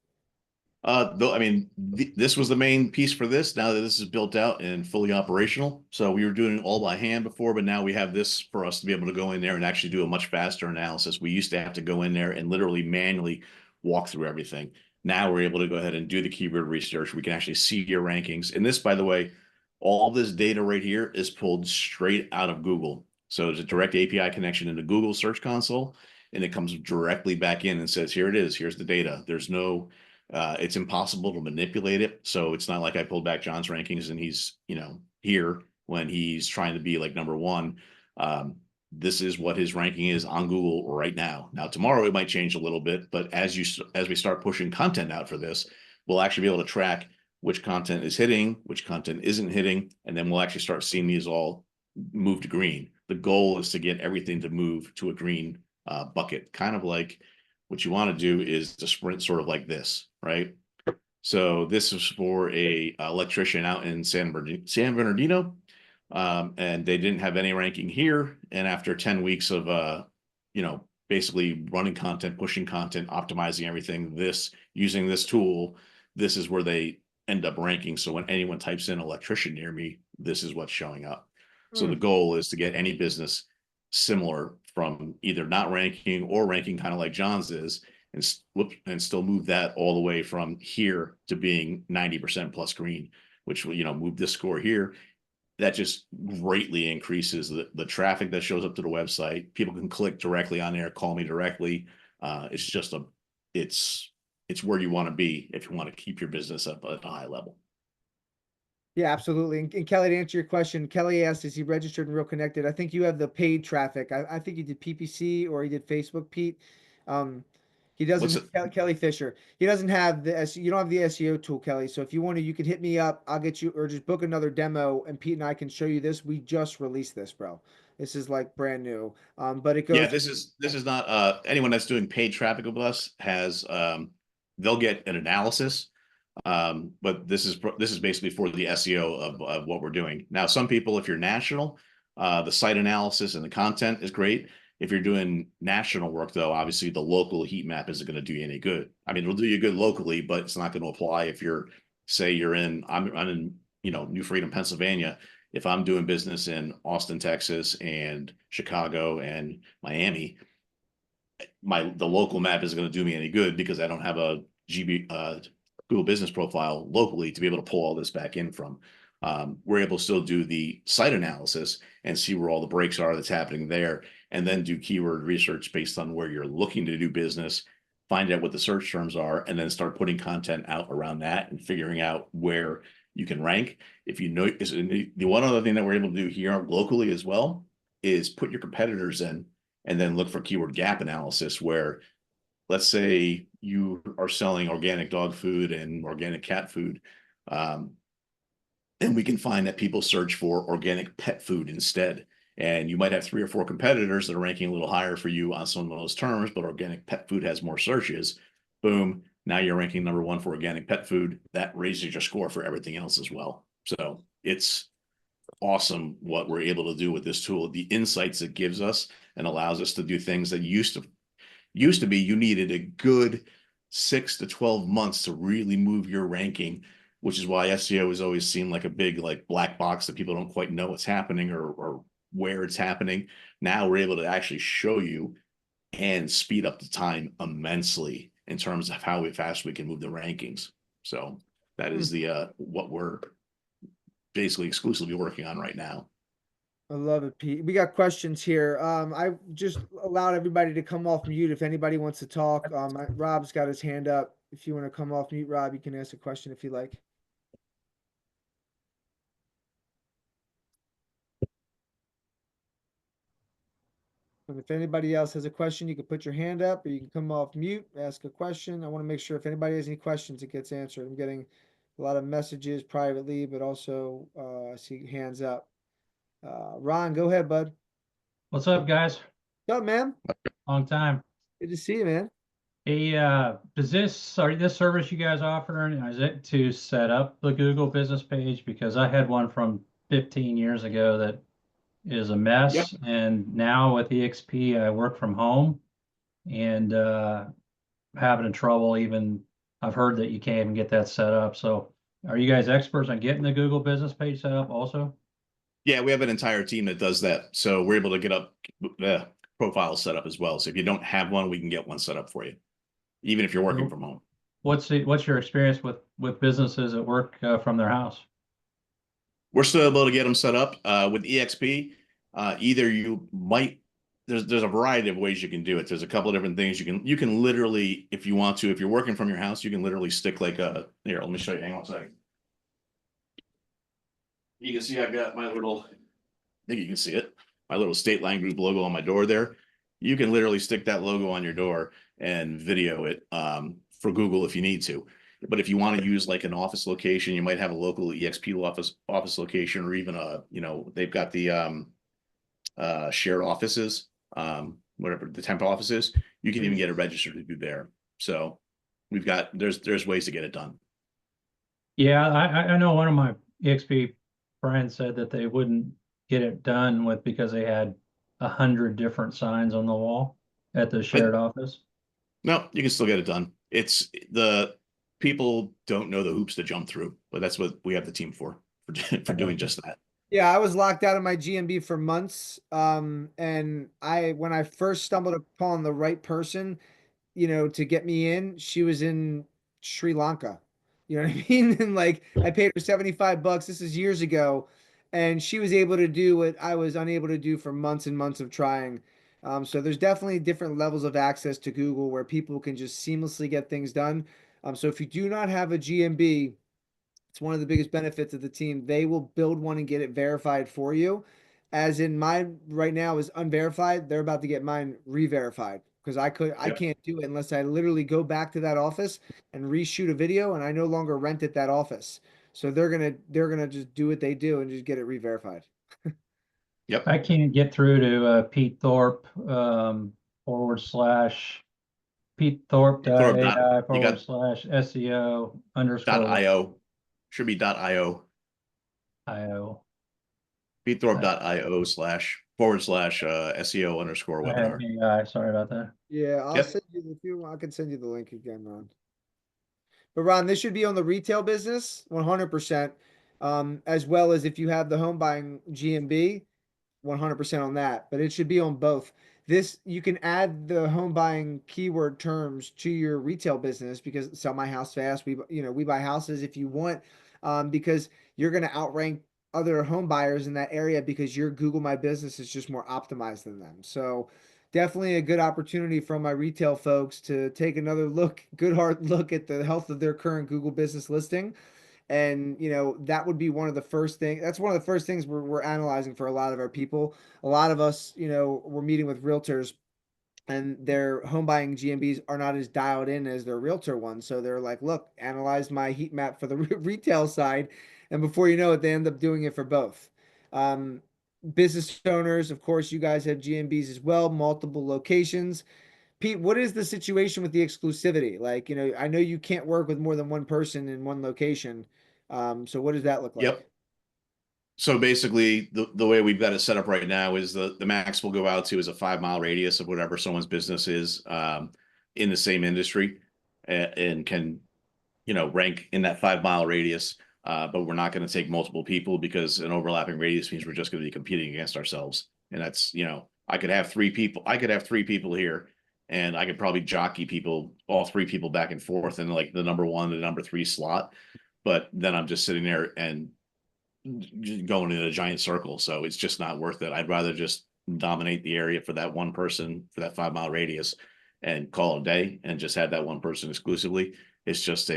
Though I mean, this was the main piece for this. Now that this is built out and fully operational, so we were doing it all by hand before, but now we have this for us to be able to go in there and actually do a much faster analysis. We used to have to go in there and literally manually walk through everything. Now we're able to go ahead and do the keyword research. We can actually see your rankings. And this, by the way, all this data right here is pulled straight out of Google. So there's a direct API connection into Google Search Console, and it comes directly back in and says, here it is. Here's the data. There's no it's impossible to manipulate it. So it's not like I pulled back John's rankings and he's, here when he's trying to be like number one. This is what his ranking is on Google right now. Now, tomorrow it might change a little bit, but as we start pushing content out for this, we'll actually be able to track which content is hitting, which content isn't hitting, and then we'll actually start seeing these all move to green. The goal is to get everything to move to a green bucket, kind of like what you want to do is to sprint sort of like this, right? So this is for a electrician out in San Bernardino, and they didn't have any ranking here. And after 10 weeks of basically running content, pushing content, optimizing everything, using this tool, this is where they end up ranking. So when anyone types in electrician near me, this is what's showing up. So the Hmm. goal is to get any business similar from either not ranking or ranking kind of like John's is, and still move that all the way from here to being 90% plus green, which will, move this score here. That just greatly increases the traffic that shows up to the website. People can click directly on there, call me directly. It's just it's where you want to be if you want to keep your business up at a high level. Yeah, absolutely. And Kelly, to answer your question, Kelly asked, is he registered and real connected? I think you have the paid traffic. I think you did PPC or he did Facebook, Pete. Um, he What's doesn't, it? Kelly Fisher. He doesn't have you don't have the SEO tool, Kelly. So if you want to, you can hit me up. I'll get you, or just book another demo and Pete and I can show you this. We just released this, bro. This is like brand new. But it Yeah, goes, this is not anyone that's doing paid traffic with us has they'll get an analysis. But this is basically for the SEO of what we're doing. Now, some people, if you're national, the site analysis and the content is great. If you're doing national work, though, obviously the local heat map isn't going to do you any good. I mean, it'll do you good locally, but it's not going to apply if say you're I'm in, New Freedom, Pennsylvania. If I'm doing business in Austin, Texas, and Chicago and Miami, the local map isn't going to do me any good because I don't have a GB Google Business Profile locally to be able to pull all this back in from. We're able to still do the site analysis and see where all the breaks are that's happening there, and then do keyword research based on where you're looking to do business, find out what the search terms are, and then start putting content out around that and figuring out where you can rank. If you know, the one other thing that we're able to do here locally as well is put your competitors in and then look for keyword gap analysis where, let's say you are selling organic dog food and organic cat food, and we can find that people search for organic pet food instead. And you might have 3 or 4 competitors that are ranking a little higher for you on some of those terms, but organic pet food has more searches. Boom. Now you're ranking #1 for organic pet food. That raises your score for everything else as well. So it's awesome what we're able to do with this tool, the insights it gives us and allows us to do things that used to be you needed a good 6 to 12 months to really move your ranking, which is why SEO has always seemed like a big like black box that people don't quite know what's happening or where it's happening. Now we're able to actually show you and speed up the time immensely in terms of how fast we can move the rankings. So that is the what we're basically exclusively working on right now. I love it, Pete. We got questions here. I just allowed everybody to come off mute if anybody wants to talk. Rob's got his hand up. If you want to come off mute, Rob, you can ask a question if you like. And if anybody else has a question, you can put your hand up or you can come off mute, ask a question. I want to make sure if anybody has any questions, it gets answered. I'm getting a lot of messages privately, but also I see hands up. Ron, go ahead, bud. What's up, guys? What's up, man? Long time. Good to see you, man. Hey, does this service you guys offering, is it to set up the Google business page? Because I had one from 15 years ago that is a mess. Yep. And now with EXP, I work from home and having trouble even, I've heard that you can't even get that set up. So are you guys experts on getting the Google business page set up also? Yeah, we have an entire team that does that. So we're able to get up the profiles set up as well. So if you don't have one, we can get one set up for you, even if you're working from home. What's your experience with businesses that work from their house? We're still able to get them set up with EXP. Either you might there's a variety of ways you can do it. There's a couple of different things you can literally, if you want to, if you're working from your house, you can literally stick like a here. Let me show you. Hang on a second. You can see I've got my little, I think you can see it, my little State Line Group logo on my door there. You can literally stick that logo on your door and video it for Google if you need to. But if you want to use like an office location, you might have a local EXP office location, or even they've got the shared offices, whatever the temp offices. You can even get it registered to do there. So we've got there's ways to get it done. Yeah, I know one of my EXP friends said that they wouldn't get it done with because they had 100 different signs on the wall at the shared office. No, you can still get it done. It's the people don't know the hoops to jump through, but that's what we have the team for doing just that. Yeah, I was locked out of my GMB for months. And when I first stumbled upon the right person, to get me in, she was in Sri Lanka. You know what I mean? And like I paid her $75. This is years ago. And she was able to do what I was unable to do for months and months of trying. So there's definitely different levels of access to Google where people can just seamlessly get things done. So if you do not have a GMB, it's one of the biggest benefits of the team. They will build one and get it verified for you. As in mine right now is unverified. They're about to get mine re-verified because I can't do it unless I literally go back to that office and reshoot a video, and I no longer rent at that office. So they're gonna just do what they do and just get it re-verified. Yep. I can't get through to Pete Thorpe /Pete Thorpe.ai You got /SEO underscore .io. Should be .io. IO. PeteThorpe.io //SEO underscore webinar. AI, sorry about that. Yeah, I'll send you if you want, I can send you the link again, Ron. But Ron, this should be on the retail business 100%, as well as if you have the home buying GMB. 100% on that, but it should be on both. This, you can add the home buying keyword terms to your retail business, because sell my house fast. We buy houses if you want, because you're going to outrank other home buyers in that area because your Google My Business is just more optimized than them. So definitely a good opportunity for my retail folks to take another look, good hard look at the health of their current Google business listing. And that would be one of the first things. That's one of the first things we're analyzing for a lot of our people. A lot of us, we're meeting with realtors, and their home buying GMBs are not as dialed in as their realtor ones. So they're like, look, analyze my heat map for the retail side. And before you know it, they end up doing it for both. Um, Business owners, of course, you guys have GMBs as well, multiple locations. Pete, what is the situation with the exclusivity? Like, I know you can't work with more than one person in one location. So what does that look like? Yep. So basically, the way we've got it set up right now is the max we'll go out to is a 5 mile radius of whatever someone's business is in the same industry, and can rank in that 5 mile radius. But we're not going to take multiple people, because an overlapping radius means we're just going to be competing against ourselves. And that's, I could have 3 people. I could have 3 people here, and I could probably jockey all 3 people back and forth in like the number 1 to number 3 slot. But then I'm just sitting there and going in a giant circle. So it's just not worth it. I'd rather just dominate the area for that one person for that 5 mile radius and call it a day, and just have that one person exclusively. It's just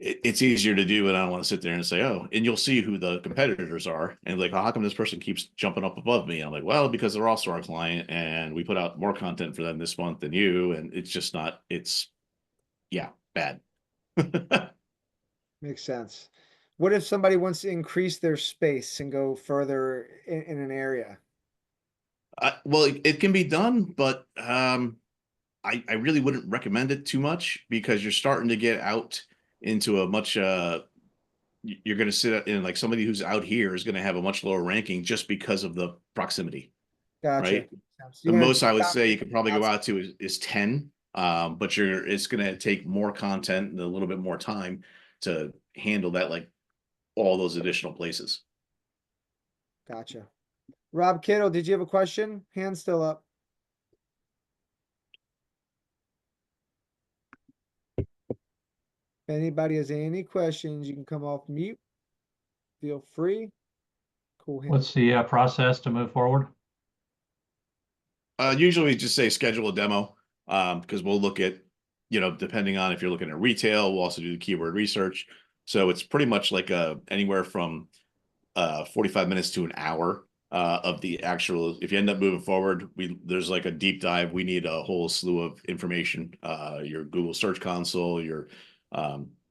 it's easier to do, and I don't want to sit there and say, oh, and you'll see who the competitors are, and like, oh, how come this person keeps jumping up above me? I'm like, well, because they're also our client, and we put out more content for them this month than you, and it's just not. It's bad. Makes sense. What if somebody wants to increase their space and go further in an area? Well, it can be done, but I really wouldn't recommend it too much, because you're starting to get out into a much you're going to sit in, like, somebody who's out here is going to have a much lower ranking just because of the proximity, Gotcha. right? So The you want most to I would say you dominate could probably go outside. out to is 10. But it's going to take more content and a little bit more time to handle that, like all those additional places. Gotcha. Rob Kittle, did you have a question? Hand still up. If anybody has any questions, you can come off mute. Feel free. Cool hand. What's the process to move forward? Usually just say schedule a demo, because we'll look at, depending on if you're looking at retail, we'll also do the keyword research. So it's pretty much like anywhere from 45 minutes to an hour of the actual. If you end up moving forward, there's like a deep dive. We need a whole slew of information. Your Google Search Console,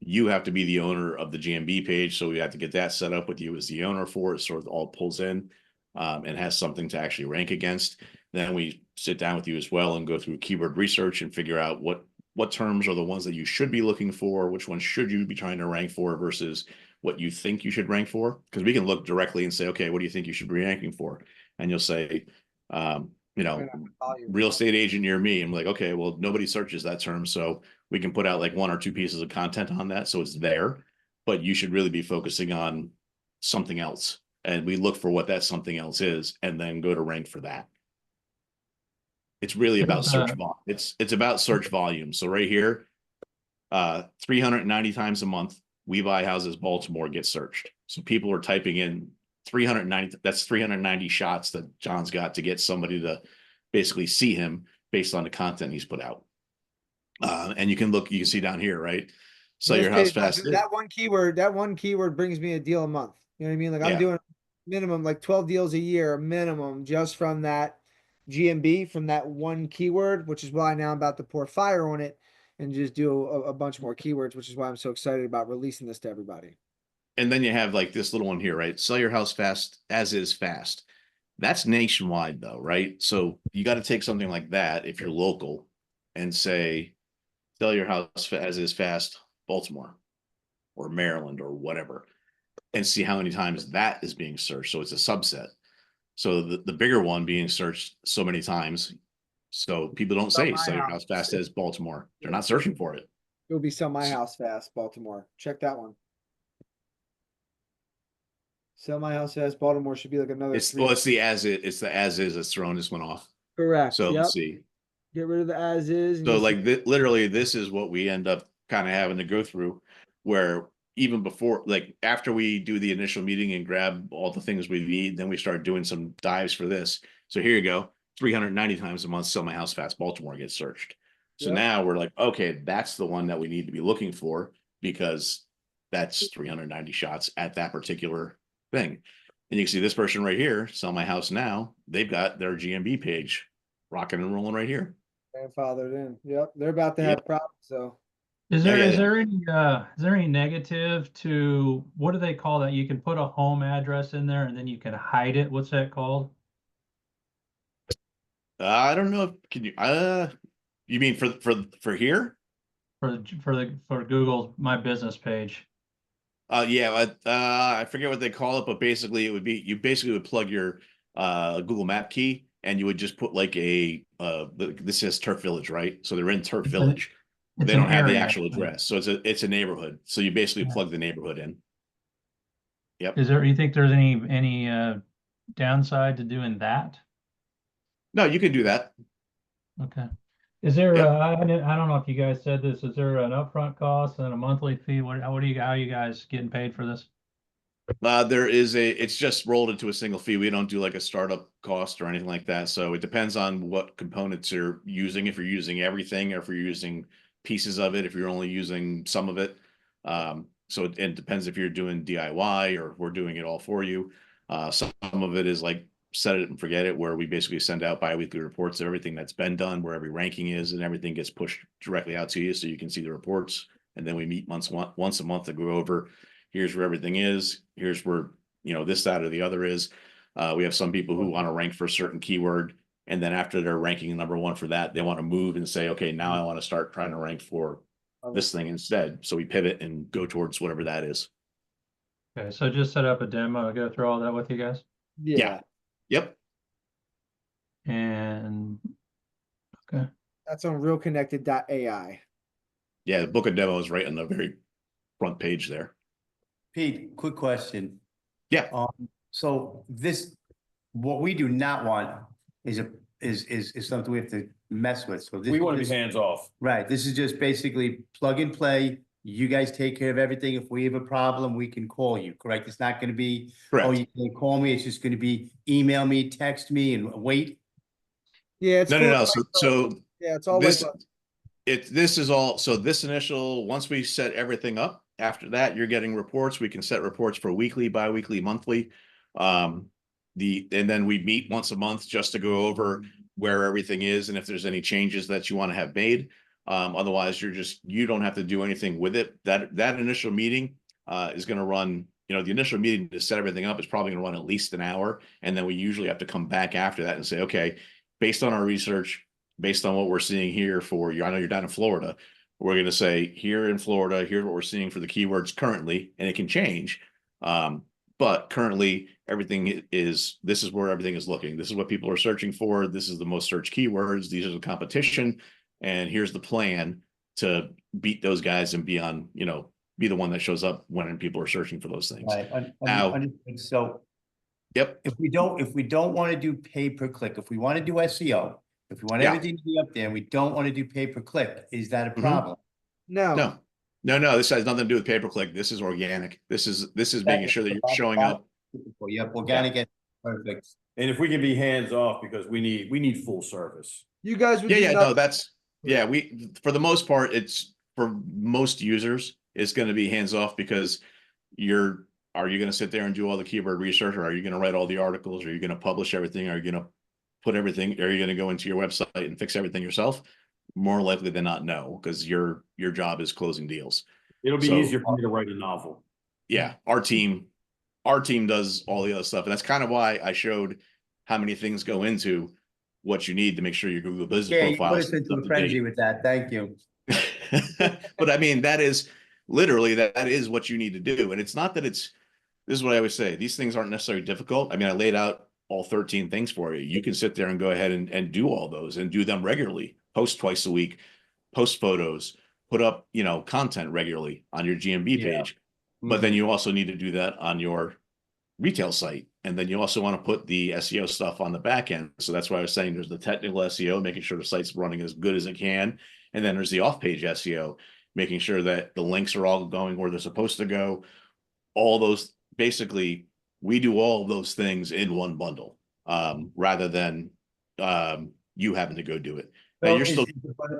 you have to be the owner of the GMB page, so we have to get that set up with you as the owner for it, so it all pulls in and has something to actually rank against. Then we sit down with you as well and go through keyword research and figure out what terms are the ones that you should be looking for, which ones should you be trying to rank for versus what you think you should rank for. Because we can look directly and say, okay, what do you think you should be ranking for? And you'll say, real estate agent near me. I'm like, okay, well, nobody searches that term, so we can put out like 1 or 2 pieces of content on that, so it's there. But you should really be focusing on something else, and we look for what that something else is, and then go to rank for that. It's really about search volume. It's about search volume. So right here, 390 times a month, We Buy Houses Baltimore gets searched. So people are typing in 390. That's 390 shots that John's got to get somebody to basically see him based on the content he's put out. And you can see down here, right? Sell your house fast. That one keyword brings me a deal a month. You know what I mean? Like, I'm Yeah. doing minimum like 12 deals a year minimum just from that GMB, from that one keyword, which is why now I'm about to pour fire on it and just do a bunch more keywords, which is why I'm so excited about releasing this to everybody. And then you have like this little one here, right? Sell your house fast as is fast. That's nationwide though, right? So you got to take something like that if you're local and say, sell your house as is fast, Baltimore or Maryland or whatever, and see how many times that is being searched. So it's a subset. So the bigger one being searched so many times, so people don't say sell your house fast as Baltimore. They're not searching for it. It'll be Sell My House Fast, Baltimore. Check that one. Sell my house fast. Baltimore should be like another It's three. it's the as it it's the as is that's throwing this one off. Correct. So let's Yep. see. Get rid of the as is, and So you'll see. like literally, this is what we end up kind of having to go through, where even before, like after we do the initial meeting and grab all the things we need, then we start doing some dives for this. So here you go, 390 times a month, sell my house fast, Baltimore gets searched. So Yep. now we're like, okay, that's the one that we need to be looking for because that's 390 shots at that particular thing. And you can see this person right here, sell my house now. They've got their GMB page rocking and rolling right here. Grandfathered in. Yep. They're about to Yep. have problems. So Is Yeah, there yeah, is yeah. there any negative to what do they call that? You can put a home address in there and then you can hide it. What's that called? I don't know. Can you mean for here? For Google's My Business page. Yeah, I forget what they call it, but basically it would be you basically would plug your Google Map key and you would just put like this is Turf Village, right? So they're in Turf It's an Village. it's They an don't have the area. actual address, so it's a neighborhood. So you basically Yeah. plug the neighborhood in. Yep. Is there you think there's any downside to doing that? No, you can do that. Okay. Is there Yep. I don't know if you guys said this, is there an upfront cost and a monthly fee? What do you how are you guys getting paid for this? It's just rolled into a single fee. We don't do like a startup cost or anything like that. So it depends on what components you're using. If you're using everything or if you're using pieces of it, if you're only using some of it. So it depends if you're doing DIY or if we're doing it all for you. Some of it is like set it and forget it, where we basically send out biweekly reports of everything that's been done, where every ranking is, and everything gets pushed directly out to you so you can see the reports. And then we meet once a month to go over here's where everything is. Here's where, this, that, or the other is. We have some people who want to rank for a certain keyword. And then after they're ranking number one for that, they want to move and say, okay, now I want to start trying to rank for this thing instead. So we pivot and go towards whatever that is. Okay, so just set up a demo, go through all that with you guys. yeah. Yep. And okay. That's on realconnected.ai. Yeah. The book of demo is right on the very front page there. Pete, quick question. Yeah. So what we do not want is something we have to mess with. So We want to be hands off. right. This is just basically plug and play. You guys take care of everything. If we have a problem, we can call you, correct? It's not going to be, oh, Correct. you can call me. It's just going to be email me, text me, and wait. Yeah, it's No. cool. So Yeah, it's all this, like this is all, so this initial, once we set everything up, after that, you're getting reports. We can set reports for weekly, bi-weekly, monthly. And then we meet once a month just to go over where everything is and if there's any changes that you want to have made. Otherwise, you don't have to do anything with it. That initial meeting is going to run, the initial meeting to set everything up is probably going to run at least an hour. And then we usually have to come back after that and say, okay, based on our research, based on what we're seeing here I know you're down in Florida. We're going to say here in Florida, here's what we're seeing for the keywords currently, and it can change. But currently this is where everything is looking. This is what people are searching for. This is the most searched keywords. These are the competition. And here's the plan to beat those guys and be the one that shows up when people are searching for those things. Right. Now, So yep. if we don't want to do pay per click, if we want to do SEO, if we want Yeah. everything to be up there, and we don't want to do pay per click, is that a problem? no. No. This has nothing to do with pay-per-click. This is organic. This is making sure that you're showing up. Yep, organic and perfect. And if we can be hands off, because we need full service. You guys would Yeah. do No, nothing. we, for the most part, it's for most users, it's going to be hands off because are you going to sit there and do all the keyword research, or are you going to write all the articles? Are you going to publish everything? Are you going to put everything? Are you going to go into your website and fix everything yourself? More likely than not, no, because your job is closing deals. It'll be So- easier for me to write a novel. Yeah, our team does all the other stuff, and that's kind of why I showed how many things go into what you need to make sure your Google business Yeah, you put profile is us into up a to frenzy date. with that. Thank you. But I mean, that is literally that is what you need to do, and it's not that this is what I always say. These things aren't necessarily difficult. I mean, I laid out all 13 things for you. You can sit there and go ahead and do all those and do them regularly. Post twice a week, post photos, put up, content regularly on your GMB Yeah. page. But then you also need to do that on your retail site. And then you also want to put the SEO stuff on the back end. So that's why I was saying there's the technical SEO, making sure the site's running as good as it can. And then there's the off-page SEO, making sure that the links are all going where they're supposed to go. All those, basically, we do all of those things in one bundle, rather than you having to go do it. Now, So you're still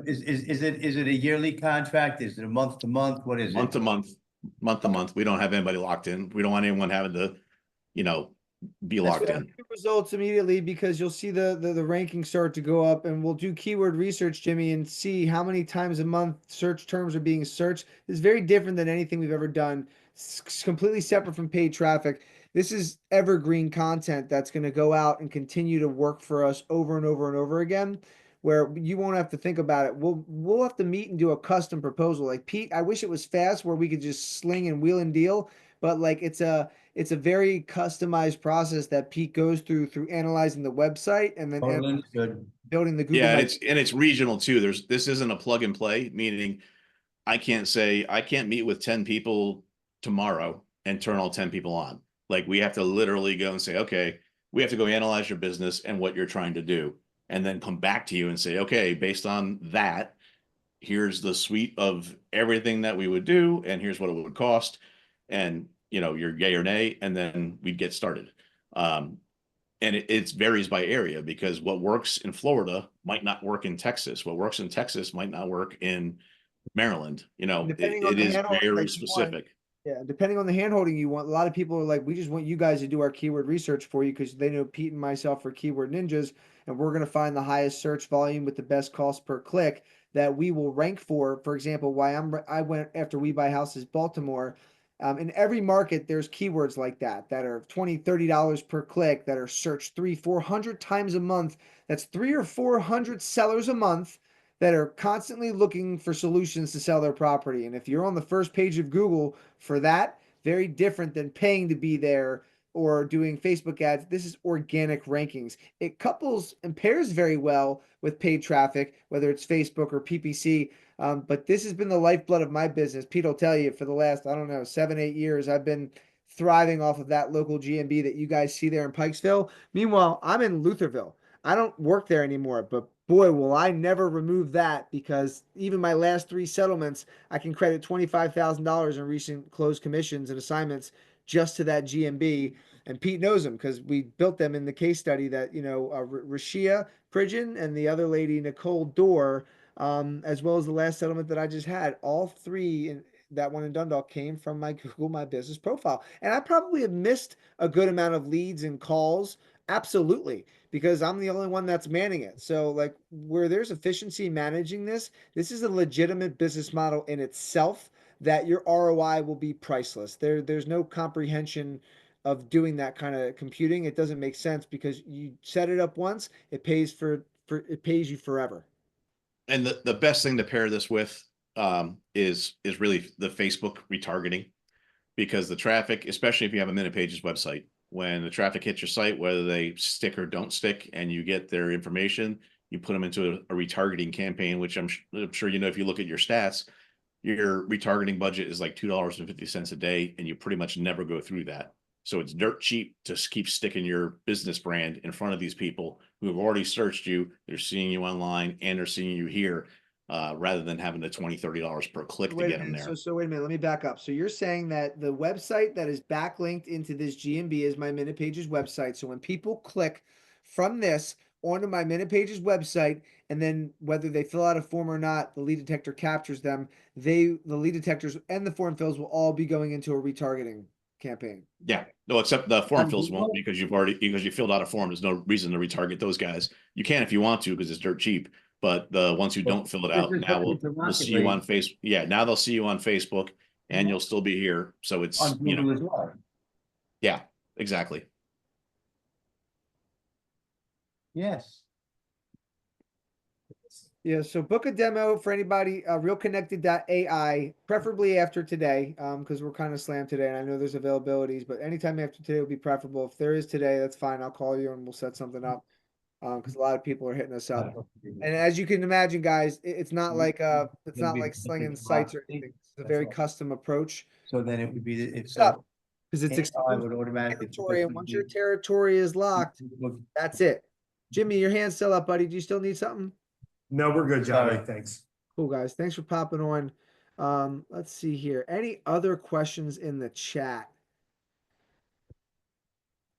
is it a yearly contract? Is it a month to month? What is month it? to month, month to month. We don't have anybody locked in. We don't want anyone having to, you know, be That's locked what in. results immediately, because you'll see the rankings start to go up, and we'll do keyword research, Jimmy, and see how many times a month search terms are being searched. It's very different than anything we've ever done. It's completely separate from paid traffic. This is evergreen content that's going to go out and continue to work for us over and over and over again, where you won't have to think about it. We'll have to meet and do a custom proposal. Like, Pete, I wish it was fast where we could just sling and wheel and deal, but like it's a very customized process that Pete goes through analyzing the website and then Totally understood. building the Google. Yeah, and it's regional too. This isn't a plug and play, meaning I can't meet with 10 people tomorrow and turn all 10 people on. Like, we have to literally go and say, okay, we have to go analyze your business and what you're trying to do, and then come back to you and say, okay, based on that, here's the suite of everything that we would do, and here's what it would cost, and your yay or nay, and then we'd get started. And it varies by area, because what works in Florida might not work in Texas. What works in Texas might not work in Maryland. Depending on It the is handle very that you want. specific. Yeah, depending on the hand holding you want. A lot of people are like, we just want you guys to do our keyword research for you, because they know Pete and myself are keyword ninjas, and we're going to find the highest search volume with the best cost per click that we will rank for. For example, I went after We Buy Houses Baltimore. In every market, there's keywords like that are $20, $30 per click, that are searched 300-400 times a month. That's 300 or 400 sellers a month that are constantly looking for solutions to sell their property. And if you're on the first page of Google for that, very different than paying to be there or doing Facebook ads. This is organic rankings. It couples and pairs very well with paid traffic, whether it's Facebook or PPC. But this has been the lifeblood of my business. Pete will tell you, for the last, I don't know, 7-8 years, I've been thriving off of that local GMB that you guys see there in Pikesville. Meanwhile, I'm in Lutherville. I don't work there anymore, but boy, will I never remove that, because even my last 3 settlements, I can credit $25,000 in recent closed commissions and assignments just to that GMB. And Pete knows them, because we built them in the case study that, Rashia Pridgeon and the other lady, Nicole Dorr, as well as the last settlement that I just had. All 3 that one in Dundalk came from my Google My Business profile. And I probably have missed a good amount of leads and calls. Absolutely, because I'm the only one that's manning it. So, like, where there's efficiency managing this is a legitimate business model in itself, that your ROI will be priceless. There's no comprehension of doing that kind of computing. It doesn't make sense, because you set it up once, it pays it pays you forever. And the best thing to pair this with is really the Facebook retargeting, because the traffic, especially if you have a Minute Pages website, when the traffic hits your site, whether they stick or don't stick, and you get their information, you put them into a retargeting campaign, which I'm sure if you look at your stats, your retargeting budget is like $2.50 a day, and you pretty much never go through that. So it's dirt cheap to keep sticking your business brand in front of these people who have already searched you. They're seeing you online, and they're seeing you here, rather than having the $20-$30 per click to get them there. So wait a minute. Let me back up. So you're saying that the website that is backlinked into this GMB is my Minute Pages website. So when people click from this onto my Minute Pages website, and then whether they fill out a form or not, the lead detector captures them. The lead detectors and the form fills will all be going into a retargeting campaign. Yeah, no, except the form fills won't, because you filled out a form. There's no reason to retarget those guys. You can if you want to, because it's dirt cheap. But the ones who don't fill it out now will see you on Facebook. Yeah, now they'll see you on Facebook, and you'll still be here. So it's On Google as well. Yeah, exactly. Yes. Yeah, so book a demo for anybody, realconnected.ai, preferably after today, because we're kind of slammed today, and I know there's availabilities, but anytime after today would be preferable. If there is today, that's fine. I'll call you and we'll set something up, because a lot of people are hitting us up. And as you can imagine, guys, it's not like slinging sites or anything. It's a very custom approach. So then it would be, What's up? Because it's I would exclusive automatically. territory, and once your territory is locked, that's it. Jimmy, your hand's still up, buddy. Do you still need something? No, we're good, Johnny. Sorry. Thanks. Cool, guys. Thanks for popping on. Let's see here. Any other questions in the chat?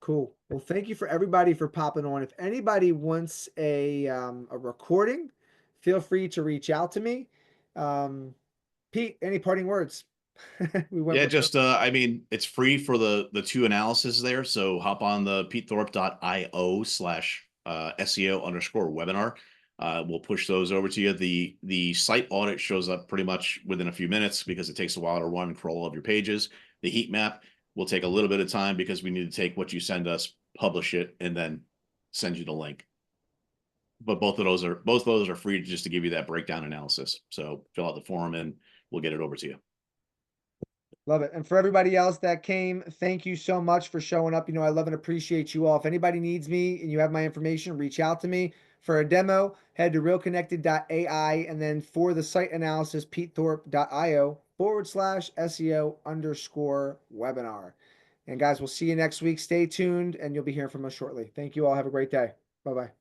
Cool. Well, thank you for everybody for popping on. If anybody wants a recording, feel free to reach out to me. Pete, any parting words? We went Yeah, with just I mean, it's free for the two analysis there. So hop on the petethorpe.io/SEO_webinar. We'll push those over to you. The site audit shows up pretty much within a few minutes because it takes a while to run and crawl all of your pages. The heat map will take a little bit of time because we need to take what you send us, publish it, and then send you the link. But both of those are free just to give you that breakdown analysis. So fill out the form and we'll get it over to you. Love it. And for everybody else that came, thank you so much for showing up. You know, I love and appreciate you all. If anybody needs me and you have my information, reach out to me. For a demo, head to realconnected.ai, and then for the site analysis, petethorpe.io/SEO_webinar. And guys, we'll see you next week. Stay tuned and you'll be hearing from us shortly. Thank you all. Have a great day. Bye-bye.